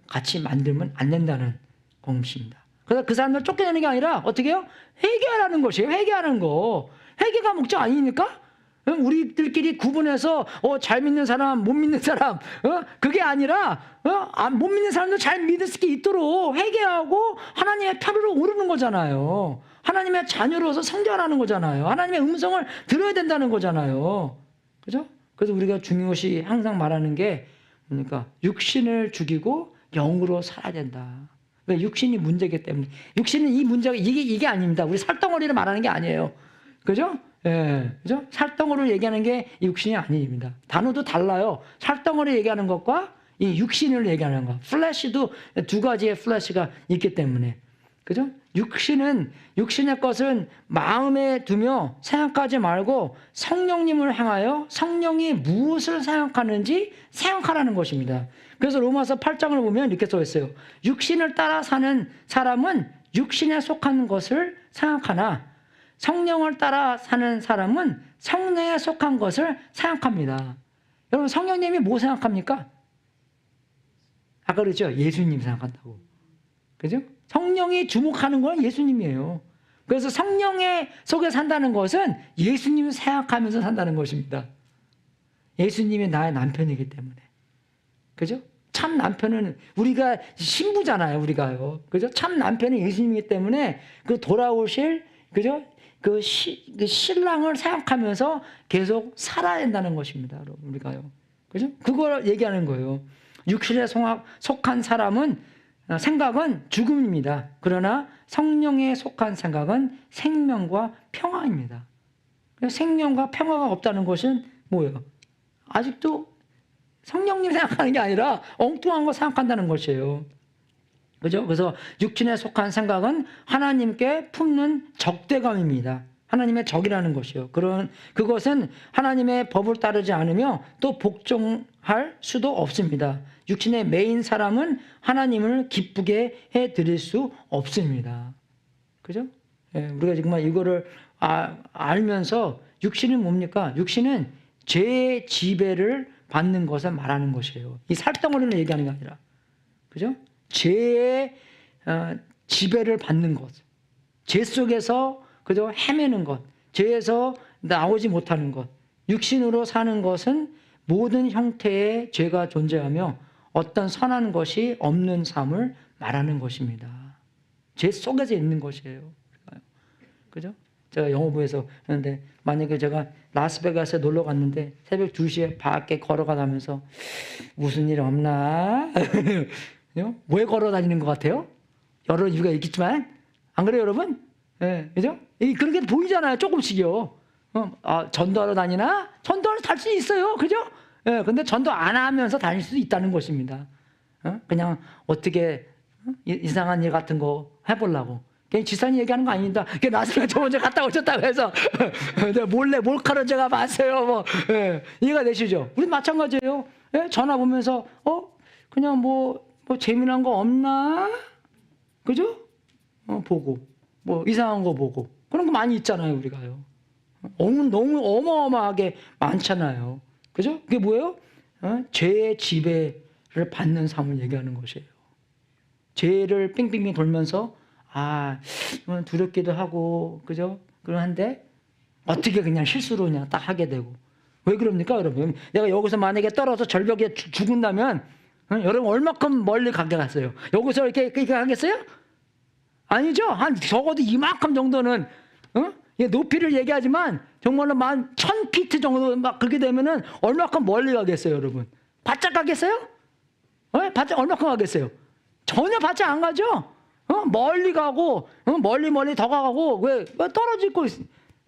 같이 만들면 안 된다는 것입니다. 그래서 그 사람들 쫓겨내는 게 아니라 어떻게 해요? 회개하라는 것이에요. 회개하는 거. 회개가 목적 아닙니까? 우리들끼리 구분해서 잘 믿는 사람, 못 믿는 사람, 그게 아니라 못 믿는 사람도 잘 믿을 수 있도록 회개하고 하나님의 편으로 오르는 거잖아요. 하나님의 자녀로서 성장하는 거잖아요. 하나님의 음성을 들어야 된다는 거잖아요. 그죠? 그래서 우리가 중요시 항상 말하는 게 뭡니까? 육신을 죽이고 영으로 살아야 된다. 왜? 육신이 문제이기 때문에. 육신은 이 문제가 이게 아닙니다. 우리 살덩어리를 말하는 게 아니에요. 그죠? 예. 그죠? 살덩어리를 얘기하는 게 육신이 아닙니다. 단어도 달라요. 살덩어리 얘기하는 것과 이 육신을 얘기하는 것. 플래시도 두 가지의 플래시가 있기 때문에. 그죠? 육신의 것은 마음에 두며 생각하지 말고 성령님을 향하여 성령이 무엇을 생각하는지 생각하라는 것입니다. 그래서 로마서 8장을 보면 이렇게 써 있어요. 육신을 따라 사는 사람은 육신에 속한 것을 생각하나 성령을 따라 사는 사람은 성령에 속한 것을 생각합니다. 여러분, 성령님이 뭐 생각합니까? 아까 그랬죠? 예수님 생각한다고. 그죠? 성령이 주목하는 건 예수님이에요. 그래서 성령의 속에 산다는 것은 예수님을 생각하면서 산다는 것입니다. 예수님이 나의 남편이기 때문에. 그죠? 참 남편은 우리가 신부잖아요, 우리가요. 그죠? 참 남편은 예수님이기 때문에 그 돌아오실, 그죠? 그 신랑을 생각하면서 계속 살아야 된다는 것입니다, 여러분, 우리가요. 그죠? 그걸 얘기하는 거예요. 육신에 속한 사람은 생각은 죽음입니다. 그러나 성령에 속한 생각은 생명과 평화입니다. 생명과 평화가 없다는 것은 뭐예요? 아직도 성령님 생각하는 게 아니라 엉뚱한 거 생각한다는 것이에요. 그죠? 그래서 육신에 속한 생각은 하나님께 품는 적대감입니다. 하나님의 적이라는 것이요. 그것은 하나님의 법을 따르지 않으며 또 복종할 수도 없습니다. 육신의 메인 사람은 하나님을 기쁘게 해드릴 수 없습니다. 그죠? 예, 우리가 정말 이거를 알면서 육신은 뭡니까? 육신은 죄의 지배를 받는 것을 말하는 것이에요. 이 살덩어리를 얘기하는 게 아니라. 그죠? 죄의 지배를 받는 것. 죄 속에서 그저 헤매는 것. 죄에서 나오지 못하는 것. 육신으로 사는 것은 모든 형태의 죄가 존재하며 어떤 선한 것이 없는 삶을 말하는 것입니다. 죄 속에서 있는 것이에요. 그죠? 제가 영어부에서 하는데 만약에 제가 라스베가스에 놀러 갔는데 새벽 2시에 밖에 걸어가다면서 무슨 일 없나? 왜 걸어 다니는 것 같아요? 여러 이유가 있겠지만 안 그래요, 여러분? 예, 그죠? 그런 게 보이잖아요, 조금씩요. 전도하러 다니나? 전도하러 다닐 수 있어요, 그죠? 예, 근데 전도 안 하면서 다닐 수도 있다는 것입니다. 그냥 어떻게 이상한 일 같은 거 해보려고. 그냥 지산이 얘기하는 거 아닙니다. 나중에 저 먼저 갔다 오셨다고 해서 몰래 몰카로 제가 봤어요. 뭐, 예, 이해가 되시죠? 우리 마찬가지예요. 예, 전화 보면서 그냥 뭐 재미난 거 없나? 그죠? 보고 뭐 이상한 거 보고 그런 거 많이 있잖아요, 우리가요. 너무 어마어마하게 많잖아요. 그죠? 그게 뭐예요? 죄의 지배를 받는 삶을 얘기하는 것이에요. 죄를 빙빙빙 돌면서 두렵기도 하고, 그죠? 그런데 어떻게 그냥 실수로 그냥 딱 하게 되고. 왜 그럽니까, 여러분? 내가 여기서 만약에 떨어져 절벽에 죽는다면, 여러분 얼마큼 멀리 가겠어요? 여기서 이렇게 하겠어요? 아니죠? 한 적어도 이만큼 정도는, 높이를 얘기하지만 정말로 1000피트 정도 막 그렇게 되면은 얼마큼 멀리 가겠어요, 여러분? 바짝 가겠어요? 바짝 얼마큼 가겠어요? 전혀 바짝 안 가죠? 멀리 가고, 멀리 더 가고, 왜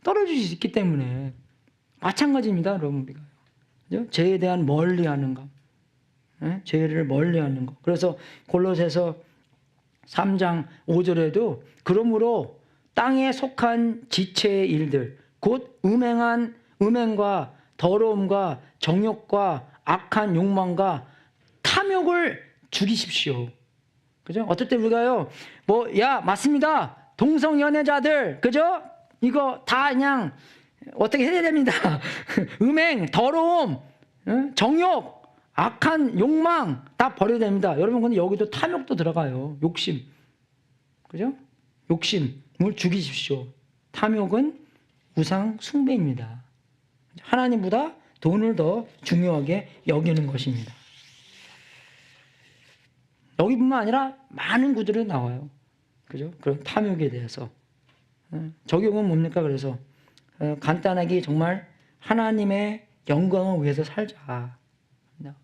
떨어질 수 있기 때문에. 마찬가지입니다, 여러분, 우리가. 그죠? 죄에 대한 멀리 하는 것. 죄를 멀리 하는 것. 그래서 골로새서 3장 5절에도 그러므로 땅에 속한 지체의 일들, 곧 음행과 더러움과 정욕과 악한 욕망과 탐욕을 죽이십시오. 그죠? 어떨 때 우리가요, 맞습니다. 동성연애자들, 그죠? 이거 다 그냥 어떻게 해야 됩니다. 음행, 더러움, 정욕, 악한 욕망 다 버려야 됩니다. 여러분, 근데 여기도 탐욕도 들어가요. 욕심. 그죠? 욕심을 죽이십시오. 탐욕은 우상 숭배입니다. 하나님보다 돈을 더 중요하게 여기는 것입니다. 여기뿐만 아니라 많은 구절이 나와요. 그죠? 그런 탐욕에 대해서. 적용은 뭡니까? 그래서 간단하게 정말 하나님의 영광을 위해서 살자.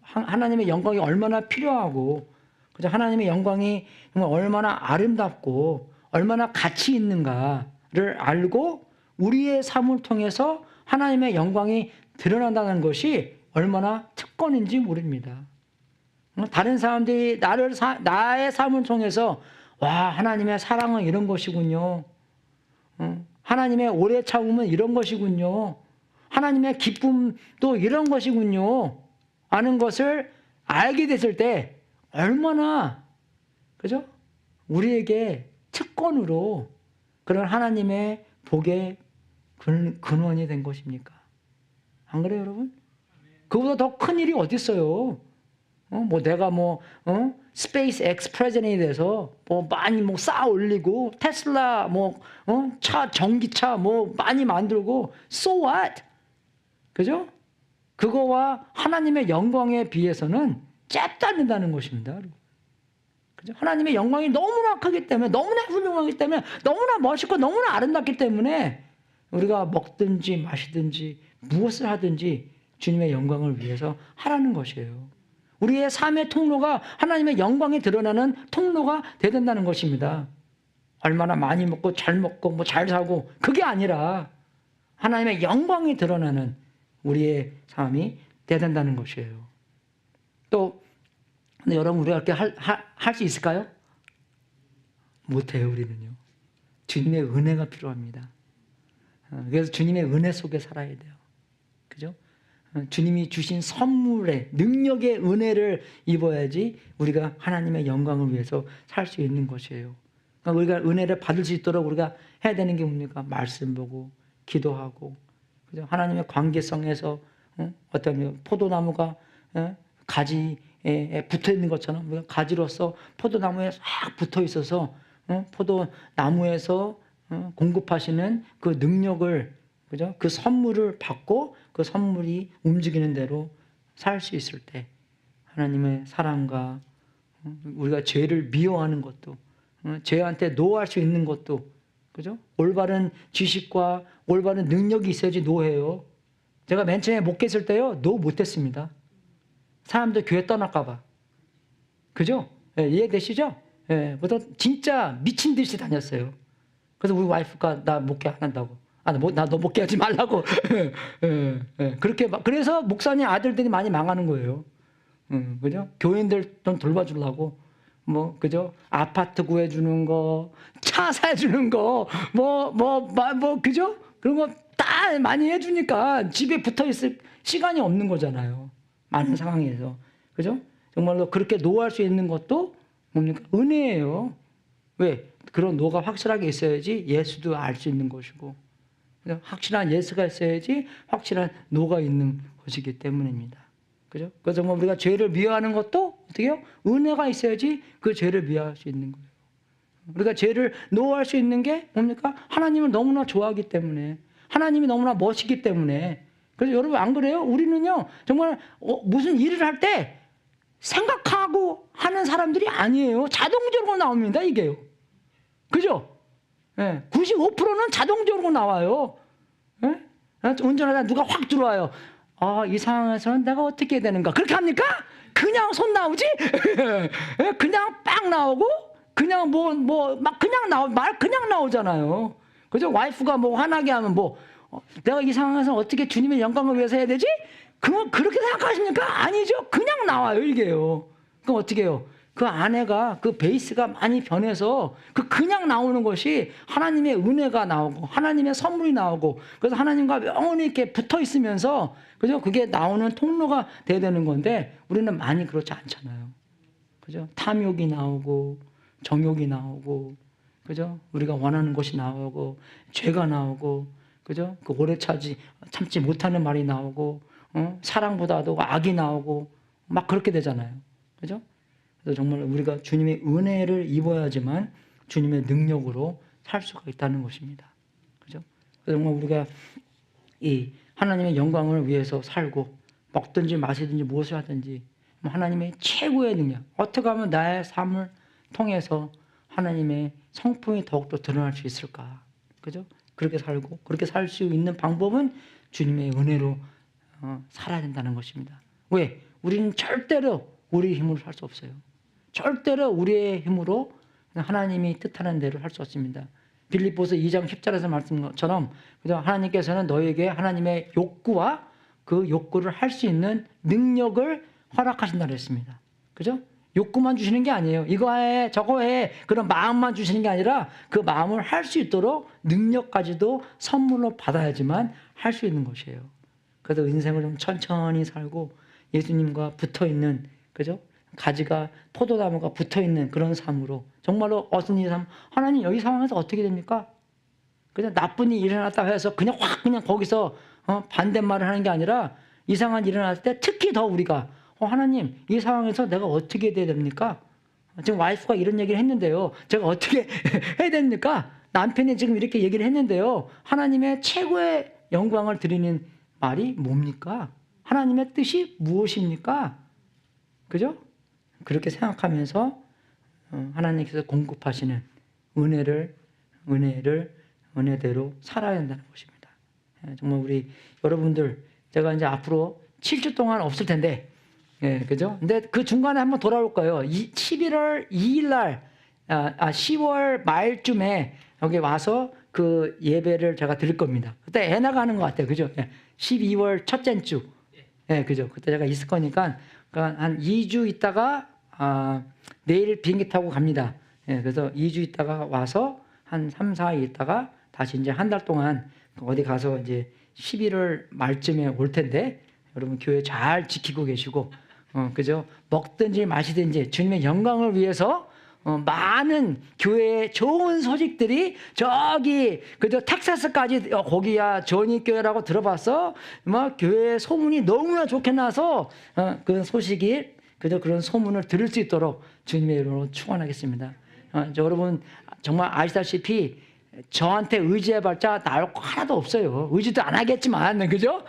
하나님의 영광이 얼마나 필요하고, 그죠? 하나님의 영광이 정말 얼마나 아름답고 얼마나 가치 있는가를 알고 우리의 삶을 통해서 하나님의 영광이 드러난다는 것이 얼마나 특권인지 모릅니다. 다른 사람들이 나의 삶을 통해서 와, 하나님의 사랑은 이런 것이군요. 하나님의 오래 참음은 이런 것이군요. 하나님의 기쁨도 이런 것이군요. 아는 것을 알게 됐을 때 얼마나, 그죠? 우리에게 특권으로 그런 하나님의 복의 근원이 된 것입니까? 안 그래요, 여러분? 그보다 더 큰 일이 어디 있어요? 내가 스페이스 X 프레젠에 대해서 많이 쌓아 올리고 테슬라 차 전기차 많이 만들고 so what? 그죠? 그거와 하나님의 영광에 비해서는 잽도 안 된다는 것입니다. 그죠? 하나님의 영광이 너무나 크기 때문에, 너무나 훌륭하기 때문에, 너무나 멋있고 너무나 아름답기 때문에 우리가 먹든지 마시든지 무엇을 하든지 주님의 영광을 위해서 하라는 것이에요. 우리의 삶의 통로가 하나님의 영광이 드러나는 통로가 되야 된다는 것입니다. 얼마나 많이 먹고 잘 사고 그게 아니라 하나님의 영광이 드러나는 우리의 삶이 돼야 된다는 것이에요. 또 근데 여러분, 우리가 이렇게 할 수 있을까요? 못해요. 우리는요. 주님의 은혜가 필요합니다. 그래서 주님의 은혜 속에 살아야 돼요. 그죠? 주님이 주신 선물의 능력의 은혜를 입어야지 우리가 하나님의 영광을 위해서 살 수 있는 것이에요. 그러니까 우리가 은혜를 받을 수 있도록 우리가 해야 되는 게 뭡니까? 말씀 보고 기도하고, 그죠? 하나님의 관계성에서 어떤 포도나무가 가지에 붙어 있는 것처럼 우리가 가지로서 포도나무에 싹 붙어 있어서 포도나무에서 공급하시는 그 능력을, 그죠? 그 선물을 받고 그 선물이 움직이는 대로 살 수 있을 때 하나님의 사랑과 우리가 죄를 미워하는 것도, 죄한테 노할 수 있는 것도, 그죠? 올바른 지식과 올바른 능력이 있어야지 노해요. 제가 맨 처음에 목회했을 때요, 노 못했습니다. 사람들 교회 떠날까봐. 그죠? 예, 이해되시죠? 예, 진짜 미친 듯이 다녔어요. 그래서 우리 와이프가 나 목회 안 한다고. 나 너 목회하지 말라고. 그렇게 그래서 목사님 아들들이 많이 망하는 거예요. 그죠? 교인들 좀 돌봐주려고. 그죠? 아파트 구해주는 거, 차 사주는 거, 그죠? 그런 거 다 많이 해주니까 집에 붙어 있을 시간이 없는 거잖아요. 많은 상황에서. 그죠? 정말로 그렇게 노할 수 있는 것도 뭡니까? 은혜예요. 왜? 그런 노가 확실하게 있어야지 예수도 알 수 있는 것이고, 확실한 예수가 있어야지 확실한 노가 있는 것이기 때문입니다. 그죠? 그래서 정말 우리가 죄를 미워하는 것도 어떻게요? 은혜가 있어야지 그 죄를 미워할 수 있는 거예요. 우리가 죄를 노할 수 있는 게 뭡니까? 하나님을 너무나 좋아하기 때문에, 하나님이 너무나 멋있기 때문에. 그래서 여러분 안 그래요? 우리는요 정말 무슨 일을 할 때 생각하고 하는 사람들이 아니에요. 자동적으로 나옵니다, 이게요. 그죠? 예, 95%는 자동적으로 나와요. 예? 운전하다 누가 확 들어와요. 이 상황에서는 내가 어떻게 해야 되는가? 그렇게 합니까? 그냥 손 나오지? 예? 그냥 빵 나오고, 그냥 말 그냥 나오잖아요. 그죠? 와이프가 화나게 하면 내가 이 상황에서 어떻게 주님의 영광을 위해서 해야 되지? 그렇게 생각하십니까? 아니죠. 그냥 나와요, 이게요. 그럼 어떻게 해요? 그 아내가 그 베이스가 많이 변해서 그냥 나오는 것이 하나님의 은혜가 나오고 하나님의 선물이 나오고, 그래서 하나님과 영원히 이렇게 붙어 있으면서, 그죠? 그게 나오는 통로가 돼야 되는 건데 우리는 많이 그렇지 않잖아요. 그죠? 탐욕이 나오고 정욕이 나오고, 그죠? 우리가 원하는 것이 나오고 죄가 나오고, 그죠? 그 오래 참지 못하는 말이 나오고, 사랑보다도 악이 나오고 막 그렇게 되잖아요. 그죠? 그래서 정말 우리가 주님의 은혜를 입어야지만 주님의 능력으로 살 수가 있다는 것입니다. 그죠? 그래서 정말 우리가 이 하나님의 영광을 위해서 살고, 먹든지 마시든지 무엇을 하든지 하나님의 최고의 능력, 어떻게 하면 나의 삶을 통해서 하나님의 성품이 더욱더 드러날 수 있을까? 그죠? 그렇게 살고, 그렇게 살 수 있는 방법은 주님의 은혜로 살아야 된다는 것입니다. 왜? 우리는 절대로 우리의 힘으로 살 수 없어요. 절대로 우리의 힘으로 하나님이 뜻하는 대로 할 수 없습니다. 빌립보서 2장 10절에서 말씀한 것처럼 하나님께서는 너에게 하나님의 욕구와 그 욕구를 할 수 있는 능력을 허락하신다고 했습니다. 그죠? 욕구만 주시는 게 아니에요. 이거 해, 저거 해, 그런 마음만 주시는 게 아니라 그 마음을 할 수 있도록 능력까지도 선물로 받아야지만 할 수 있는 것이에요. 그래서 인생을 좀 천천히 살고 예수님과 붙어 있는, 그죠? 가지가 포도나무가 붙어 있는 그런 삶으로 정말로 어떤 이 삶, 하나님 여기 상황에서 어떻게 됩니까? 그냥 나쁜 일이 일어났다 해서 그냥 확 그냥 거기서 반대말을 하는 게 아니라 이상한 일이 일어났을 때 특히 더 우리가 하나님 이 상황에서 내가 어떻게 해야 됩니까? 지금 와이프가 이런 얘기를 했는데요. 제가 어떻게 해야 됩니까? 남편이 지금 이렇게 얘기를 했는데요. 하나님의 최고의 영광을 드리는 말이 뭡니까? 하나님의 뜻이 무엇입니까? 그죠? 그렇게 생각하면서 하나님께서 공급하시는 은혜대로 살아야 한다는 것입니다. 정말 우리 여러분들, 제가 이제 앞으로 7주 동안 없을 텐데, 그죠? 근데 그 중간에 한번 돌아올 거예요. 11월 2일 날, 10월 말쯤에 여기 와서 그 예배를 제가 드릴 겁니다. 그때 애 나가는 것 같아요. 그죠? 12월 첫째 주. 그죠? 그때 제가 있을 거니까, 그러니까 한 2주 있다가, 내일 비행기 타고 갑니다. 그래서 2주 있다가 와서 한 3, 4일 있다가 다시 이제 한 달 동안 어디 가서 이제 11월 말쯤에 올 텐데, 여러분 교회 잘 지키고 계시고, 그죠? 먹든지 마시든지 주님의 영광을 위해서 많은 교회의 좋은 소식들이 저기 그저 텍사스까지 거기야 전입교회라고 들어봤어. 막 교회 소문이 너무나 좋게 나서 그 소식이 그저 그런 소문을 들을 수 있도록 주님의 이름으로 축원하겠습니다. 여러분 정말 아시다시피 저한테 의지해볼 자 나올 거 하나도 없어요. 의지도 안 하겠지만, 그죠?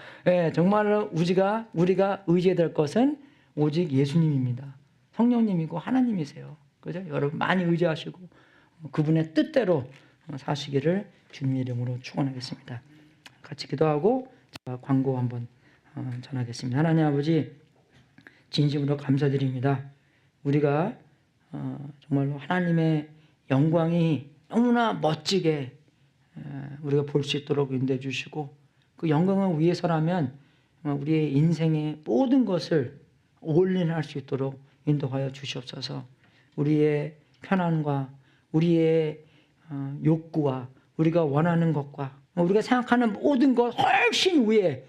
정말로 우리가 의지해야 될 것은 오직 예수님입니다. 성령님이고 하나님이세요. 그죠? 여러분 많이 의지하시고 그분의 뜻대로 사시기를 주님의 이름으로 축원하겠습니다. 같이 기도하고 제가 광고 한번 전하겠습니다. 하나님 아버지, 진심으로 감사드립니다. 우리가 정말로 하나님의 영광이 너무나 멋지게 우리가 볼 수 있도록 인도해 주시고, 그 영광을 위해서라면 우리의 인생의 모든 것을 올인할 수 있도록 인도하여 주시옵소서. 우리의 편안과 우리의 욕구와 우리가 원하는 것과 우리가 생각하는 모든 것 훨씬 위에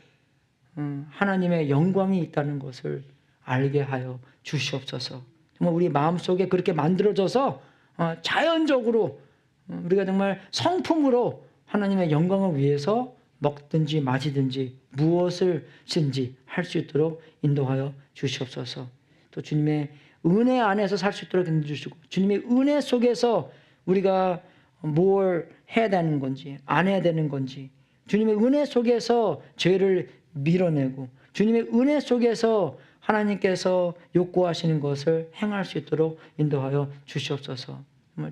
하나님의 영광이 있다는 것을 알게 하여 주시옵소서. 정말 우리 마음속에 그렇게 만들어져서 자연적으로 우리가 정말 성품으로 하나님의 영광을 위해서 먹든지 마시든지 무엇을든지 할 수 있도록 인도하여 주시옵소서. 또 주님의 은혜 안에서 살 수 있도록 인도해 주시고, 주님의 은혜 속에서 우리가 뭘 해야 되는 건지 안 해야 되는 건지, 주님의 은혜 속에서 죄를 밀어내고 주님의 은혜 속에서 하나님께서 요구하시는 것을 행할 수 있도록 인도하여 주시옵소서.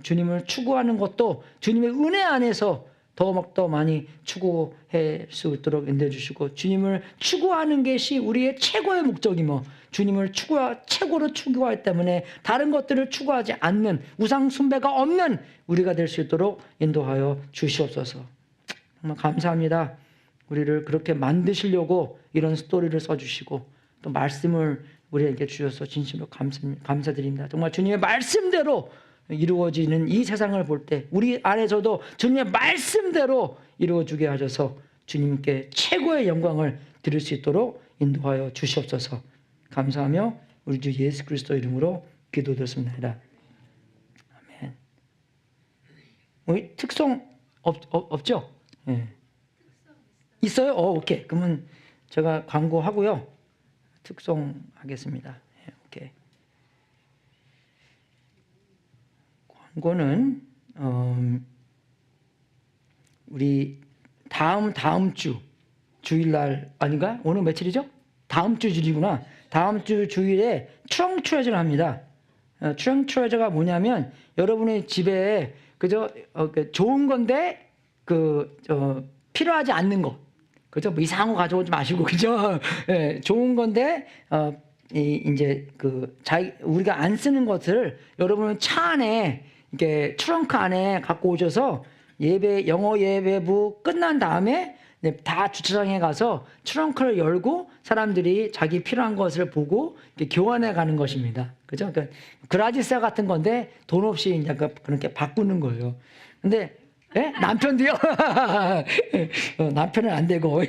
주님을 추구하는 것도 주님의 은혜 안에서 더 많이 추구할 수 있도록 인도해 주시고, 주님을 추구하는 것이 우리의 최고의 목적이며 주님을 최고로 추구하기 때문에 다른 것들을 추구하지 않는 우상 숭배가 없는 우리가 될 수 있도록 인도하여 주시옵소서. 정말 감사합니다. 우리를 그렇게 만드시려고 이런 스토리를 써주시고 또 말씀을 우리에게 주셔서 진심으로 감사드립니다. 정말 주님의 말씀대로 이루어지는 이 세상을 볼 때 우리 안에서도 주님의 말씀대로 이루어지게 하셔서 주님께 최고의 영광을 드릴 수 있도록 인도하여 주시옵소서. 감사하며 우리 주 예수 그리스도 이름으로 기도드렸습니다. 아멘. 우리 특송 없죠? 네. 있어요? 오케이. 그러면 제가 광고하고요. 특송 하겠습니다. 오케이. 광고는 우리 다음 주 주일날 아닌가? 오늘 며칠이죠? 다음 주 주일이구나. 다음 주 주일에 트렁크 트레저를 합니다. 트렁크 트레저가 뭐냐면 여러분의 집에 그저 좋은 건데 필요하지 않는 거, 그죠? 뭐 이상한 거 가져오지 마시고, 그죠? 예, 좋은 건데, 이제 우리가 안 쓰는 것을 여러분은 차 안에, 이렇게 트렁크 안에 갖고 오셔서 영어 예배부 끝난 다음에 다 주차장에 가서 트렁크를 열고 사람들이 자기 필요한 것을 보고 교환해 가는 것입니다. 그죠? 그러니까 그라지스 같은 건데 돈 없이 이제 그렇게 바꾸는 거예요. 근데 예? 남편도요? 남편은 안 되고.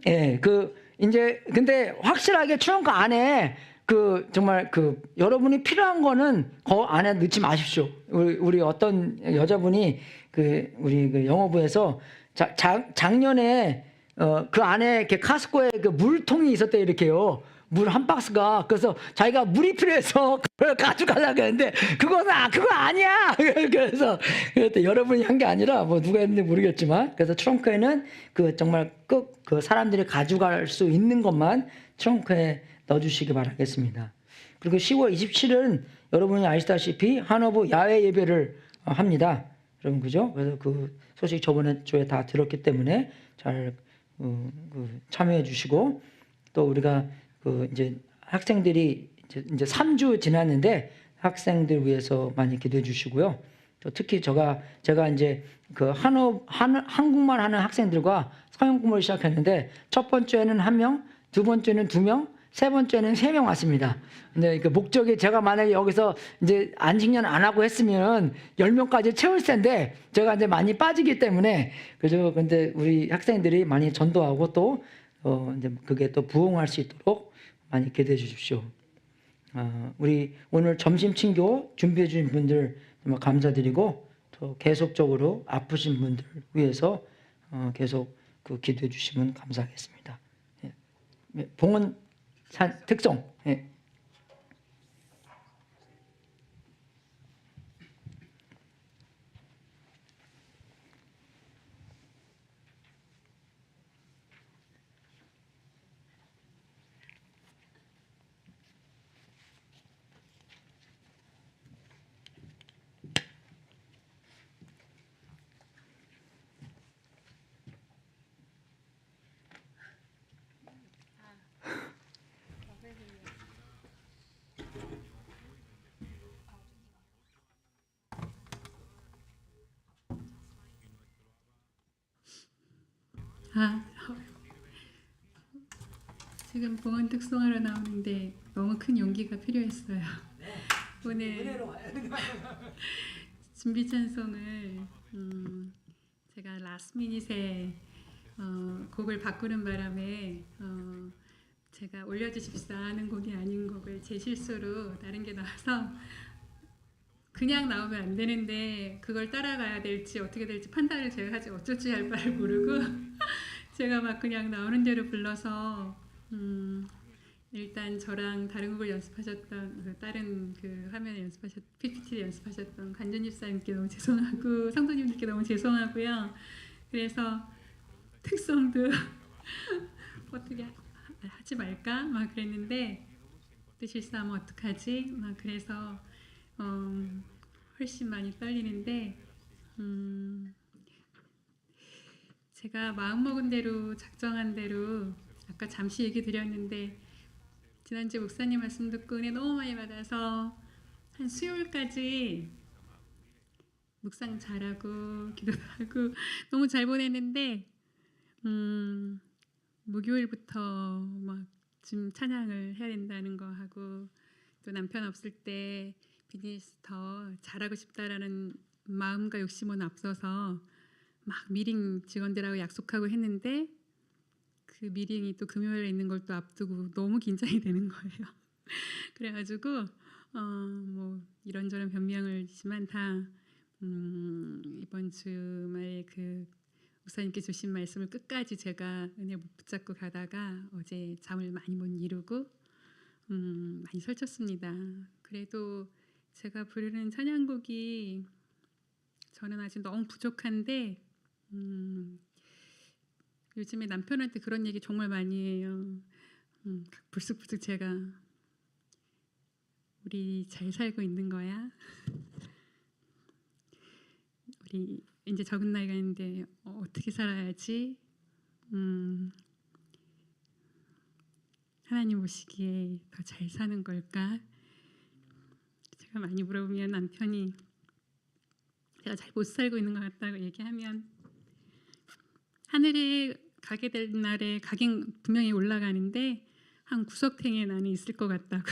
예, 이제, 근데 확실하게 트렁크 안에 정말 여러분이 필요한 거는 그 안에 넣지 마십시오. 우리 어떤 여자분이 우리 영어부에서 작년에 그 안에 이렇게 카스코에 물통이 있었대, 이렇게요. 물 한 박스가. 그래서 자기가 물이 필요해서 그걸 가져가려고 했는데 그거 아니야. 그래서 여러분이 한 게 아니라 뭐 누가 했는지 모르겠지만, 그래서 트렁크에는 정말 사람들이 가져갈 수 있는 것만 트렁크에 넣어주시기 바라겠습니다. 그리고 10월 27일은 여러분이 아시다시피 한어부 야외 예배를 합니다. 여러분, 그죠? 그래서 그 소식 저번에 주에 다 들었기 때문에 잘 참여해 주시고, 또 우리가 이제 학생들이 이제 3주 지났는데 학생들 위해서 많이 기도해 주시고요. 또 특히 제가 이제 한국말 하는 학생들과 서양 공부를 시작했는데, 첫 번째는 1명, 두 번째는 2명, 세 번째는 3명 왔습니다. 근데 목적이, 제가 만약에 여기서 이제 안식년 안 하고 했으면 10명까지 채울 텐데 제가 이제 많이 빠지기 때문에, 그죠? 근데 우리 학생들이 많이 전도하고 또 이제 그게 또 부흥할 수 있도록 많이 기도해 주십시오. 우리 오늘 점심 친교 준비해 주신 분들 정말 감사드리고, 또 계속적으로 아프신 분들 위해서 계속 기도해 주시면 감사하겠습니다. 예. 봉헌 특성. 예. 지금 봉헌 특송하러 나오는데 너무 큰 용기가 필요했어요. 오늘 준비 찬송을 제가 라스트 미닛에 곡을 바꾸는 바람에 제가 올려주십사 하는 곡이 아닌 곡을 제 실수로 다른 게 나와서 그냥 나오면 안 되는데, 그걸 따라가야 될지 어떻게 될지 판단을 제가 하지 어쩔 줄 알 바를 모르고 제가 막 그냥 나오는 대로 불러서 일단 저랑 다른 곡을 연습하셨던 다른 화면에 PPT 연습하셨던 간전 집사님께 너무 죄송하고 성도님들께 너무 죄송하고요. 그래서 특성도 어떻게 하지 말까 막 그랬는데, 또 실수하면 어떡하지 막 그래서 훨씬 많이 떨리는데, 제가 마음먹은 대로 작정한 대로 아까 잠시 얘기 드렸는데, 지난주 목사님 말씀 듣고 은혜 너무 많이 받아서 한 수요일까지 묵상 잘하고 기도도 하고 너무 잘 보냈는데, 목요일부터 막 지금 찬양을 해야 된다는 거 하고, 또 남편 없을 때 비즈니스 더 잘하고 싶다라는 마음과 욕심은 앞서서 막 미팅 직원들하고 약속하고 했는데, 그 미팅이 또 금요일에 있는 걸 또 앞두고 너무 긴장이 되는 거예요. 그래가지고 뭐 이런저런 변명을 지만 다 이번 주말에 목사님께 주신 말씀을 끝까지 제가 은혜 못 붙잡고 가다가 어제 잠을 많이 못 이루고 많이 설쳤습니다. 그래도 제가 부르는 찬양곡이 저는 아직 너무 부족한데, 요즘에 남편한테 그런 얘기 정말 많이 해요. 불쑥불쑥 제가 우리 잘 살고 있는 거야? 우리 이제 적은 나이가 있는데 어떻게 살아야지 하나님 보시기에 더 잘 사는 걸까? 제가 많이 물어보면 남편이 제가 잘 못 살고 있는 것 같다고 얘기하면 하늘에 가게 될 날에 가긴 분명히 올라가는데 한 구석탱이에 나는 있을 것 같다고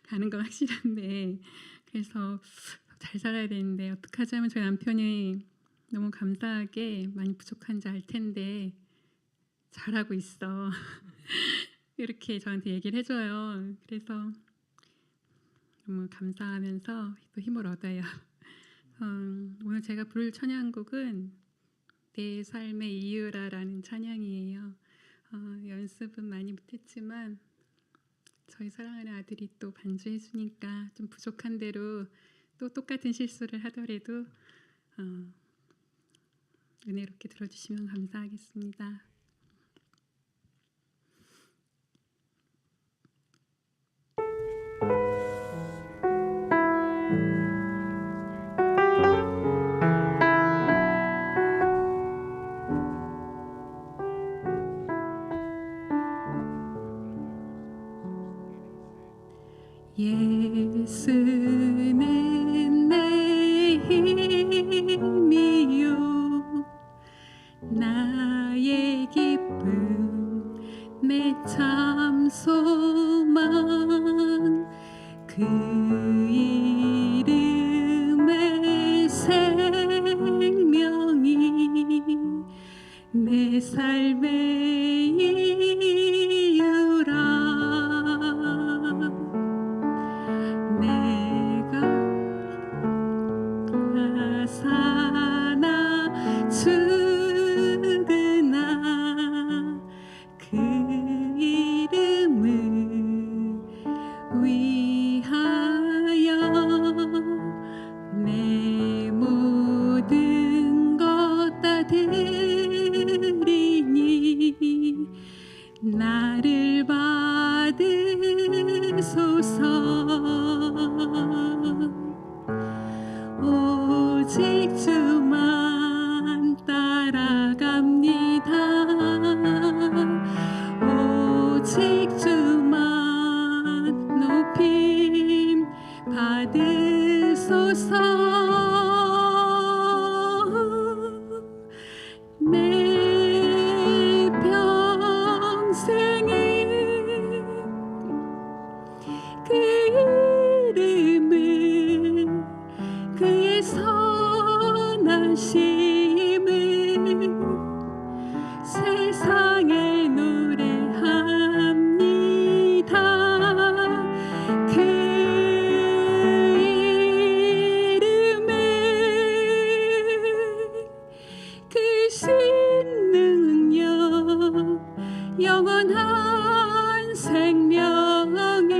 가는 건 확실한데 그래서 잘 살아야 되는데 어떻게 하자면 저희 남편이 너무 감사하게 많이 부족한지 알 텐데 잘하고 있어 이렇게 저한테 얘기를 해줘요. 그래서 너무 감사하면서 또 힘을 얻어요. 오늘 제가 부를 찬양곡은 내 삶의 이유라라는 찬양이에요. 연습은 많이 못했지만 저희 사랑하는 아들이 또 반주해주니까 좀 부족한 대로 또 똑같은 실수를 하더라도 은혜롭게 들어주시면 감사하겠습니다. 예수는 내 힘이요 나의 기쁨 내 참 소망 그 이름의 생명이 내 삶의 이유라 내가 사나 죽으나 그 이름을 위하여 내 모든 것 다 드리니 나를 받으소서 오직 주만 따라갑니다 오직 주만 높임 받으소서 내 평생에 그 이름을 그의 선하심을 세상에 노래합니다 그 이름을 그 신능력 영원한 생명이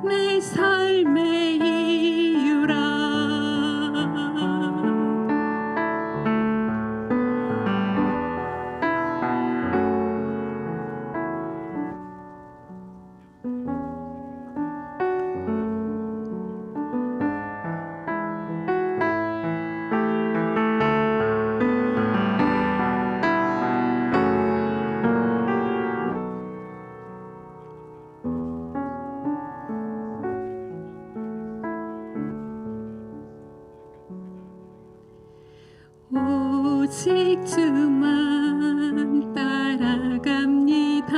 내 삶의 이유라 오직 주만 따라갑니다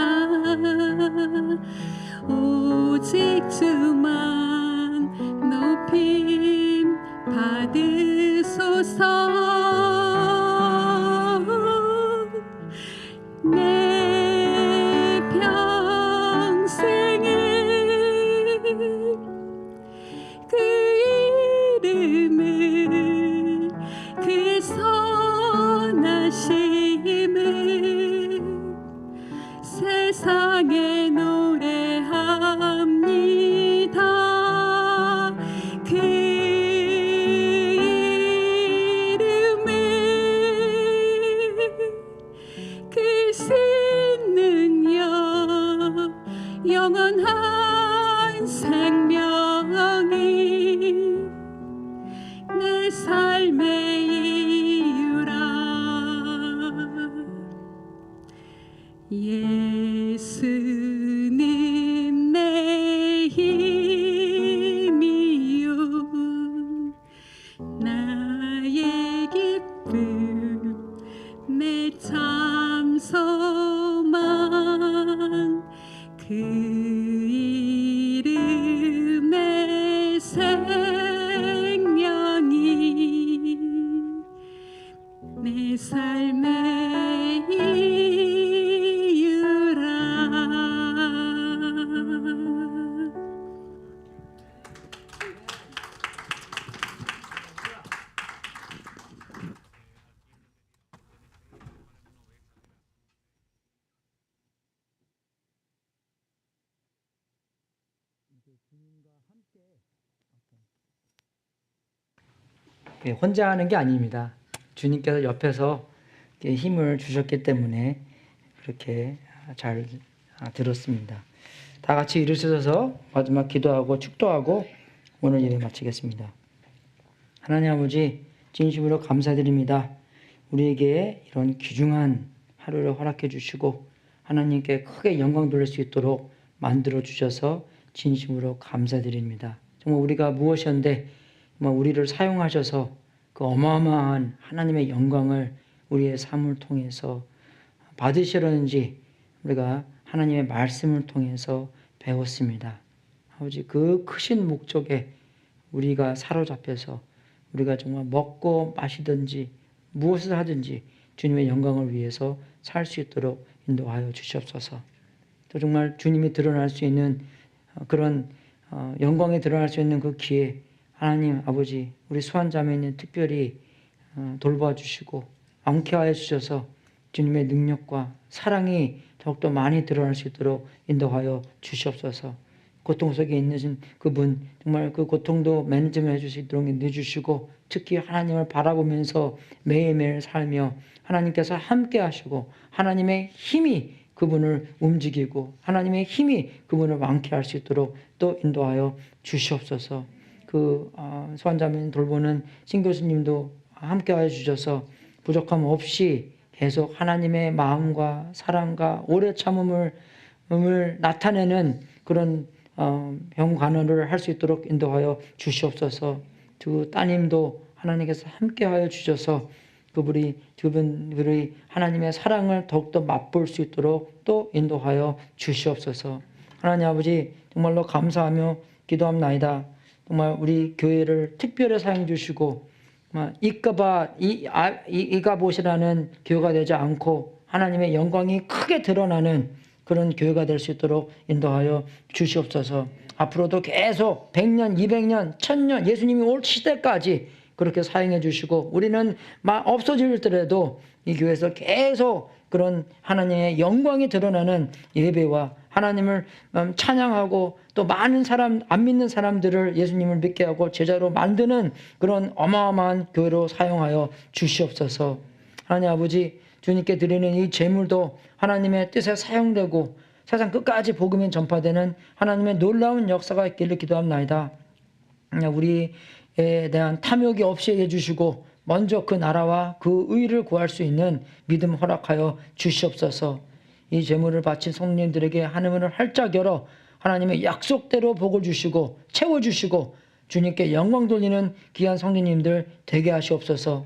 오직 주만 높임 받으소서 내 평생에 그 이름을 그의 선하심을 세상에 노래합니다 그 이름을 나의 기쁨 내 참 소망 그 이름의 생명이 내 삶의 이유라. 혼자 하는 게 아닙니다. 주님께서 옆에서 이렇게 힘을 주셨기 때문에 그렇게 잘 들었습니다. 다 같이 일으켜서 마지막 기도하고 축도하고 오늘 예배 마치겠습니다. 하나님 아버지, 진심으로 감사드립니다. 우리에게 이런 귀중한 하루를 허락해 주시고 하나님께 크게 영광 돌릴 수 있도록 만들어 주셔서 진심으로 감사드립니다. 정말 우리가 무엇이었는데 우리를 사용하셔서 그 어마어마한 하나님의 영광을 우리의 삶을 통해서 받으시려는지 우리가 하나님의 말씀을 통해서 배웠습니다. 아버지, 그 크신 목적에 우리가 사로잡혀서 우리가 정말 먹고 마시든지 무엇을 하든지 주님의 영광을 위해서 살 수 있도록 인도하여 주시옵소서. 또 정말 주님이 드러날 수 있는 그런 영광에 드러날 수 있는 그 기회, 하나님 아버지, 우리 수환자매는 특별히 돌봐주시고 앙케하여 주셔서 주님의 능력과 사랑이 더욱더 많이 드러날 수 있도록 인도하여 주시옵소서. 고통 속에 있는 그분, 정말 그 고통도 매니지먼트 해줄 수 있도록 인도해주시고, 특히 하나님을 바라보면서 매일매일 살며 하나님께서 함께 하시고 하나님의 힘이 그분을 움직이고 하나님의 힘이 그분을 완쾌할 수 있도록 또 인도하여 주시옵소서. 그 수환자매 돌보는 신 교수님도 함께하여 주셔서 부족함 없이 계속 하나님의 마음과 사랑과 오래 참음을 나타내는 그런 병 간호를 할 수 있도록 인도하여 주시옵소서. 두 따님도 하나님께서 함께하여 주셔서 그분들이 하나님의 사랑을 더욱더 맛볼 수 있도록 또 인도하여 주시옵소서. 하나님 아버지, 정말로 감사하며 기도합나이다. 정말 우리 교회를 특별히 사용해 주시고 이가봇이라는 교회가 되지 않고 하나님의 영광이 크게 드러나는 그런 교회가 될 수 있도록 인도하여 주시옵소서. 앞으로도 계속 100년, 200년, 1000년 예수님이 올 시대까지 그렇게 사용해 주시고 우리는 없어질더라도 이 교회에서 계속 그런 하나님의 영광이 드러나는 예배와 하나님을 찬양하고 또 많은 사람, 안 믿는 사람들을 예수님을 믿게 하고 제자로 만드는 그런 어마어마한 교회로 사용하여 주시옵소서. 하나님 아버지, 주님께 드리는 이 제물도 하나님의 뜻에 사용되고 세상 끝까지 복음이 전파되는 하나님의 놀라운 역사가 있기를 기도합나이다. 우리에 대한 탐욕이 없이 해주시고 먼저 그 나라와 그 의를 구할 수 있는 믿음 허락하여 주시옵소서. 이 제물을 바친 성령님들에게 하늘문을 활짝 열어 하나님의 약속대로 복을 주시고 채워주시고 주님께 영광 돌리는 귀한 성령님들 되게 하시옵소서.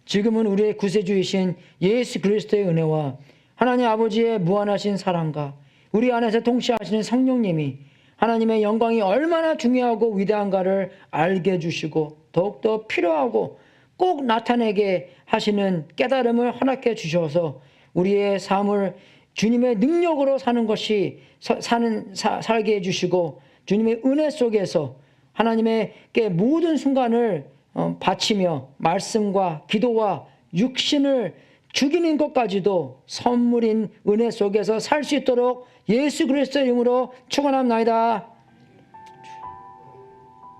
지금은 우리의 구세주이신 예수 그리스도의 은혜와 하나님 아버지의 무한하신 사랑과 우리 안에서 통치하시는 성령님이 하나님의 영광이 얼마나 중요하고 위대한가를 알게 해주시고 더욱더 필요하고 꼭 나타내게 하시는 깨달음을 허락해 주셔서 우리의 삶을 주님의 능력으로 사는 것이 살게 해주시고 주님의 은혜 속에서 하나님께 모든 순간을 바치며 말씀과 기도와 육신을 죽이는 것까지도 선물인 은혜 속에서 살 수 있도록 예수 그리스도의 이름으로 축원합나이다.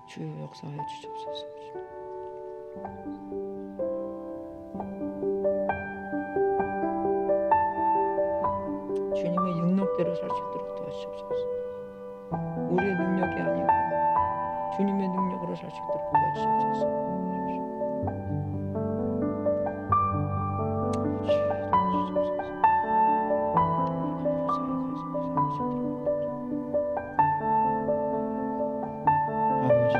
주여 역사하여 주시옵소서. 주님의 능력대로 살 수 있도록 도와주시옵소서. 우리의 능력이 아니고 주님의 능력으로 살 수 있도록 도와주시옵소서. 아버지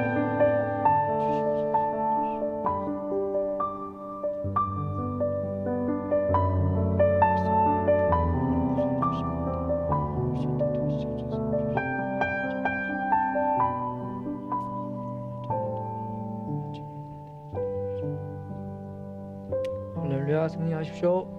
주시옵소서. 할렐루야 승리하십시오.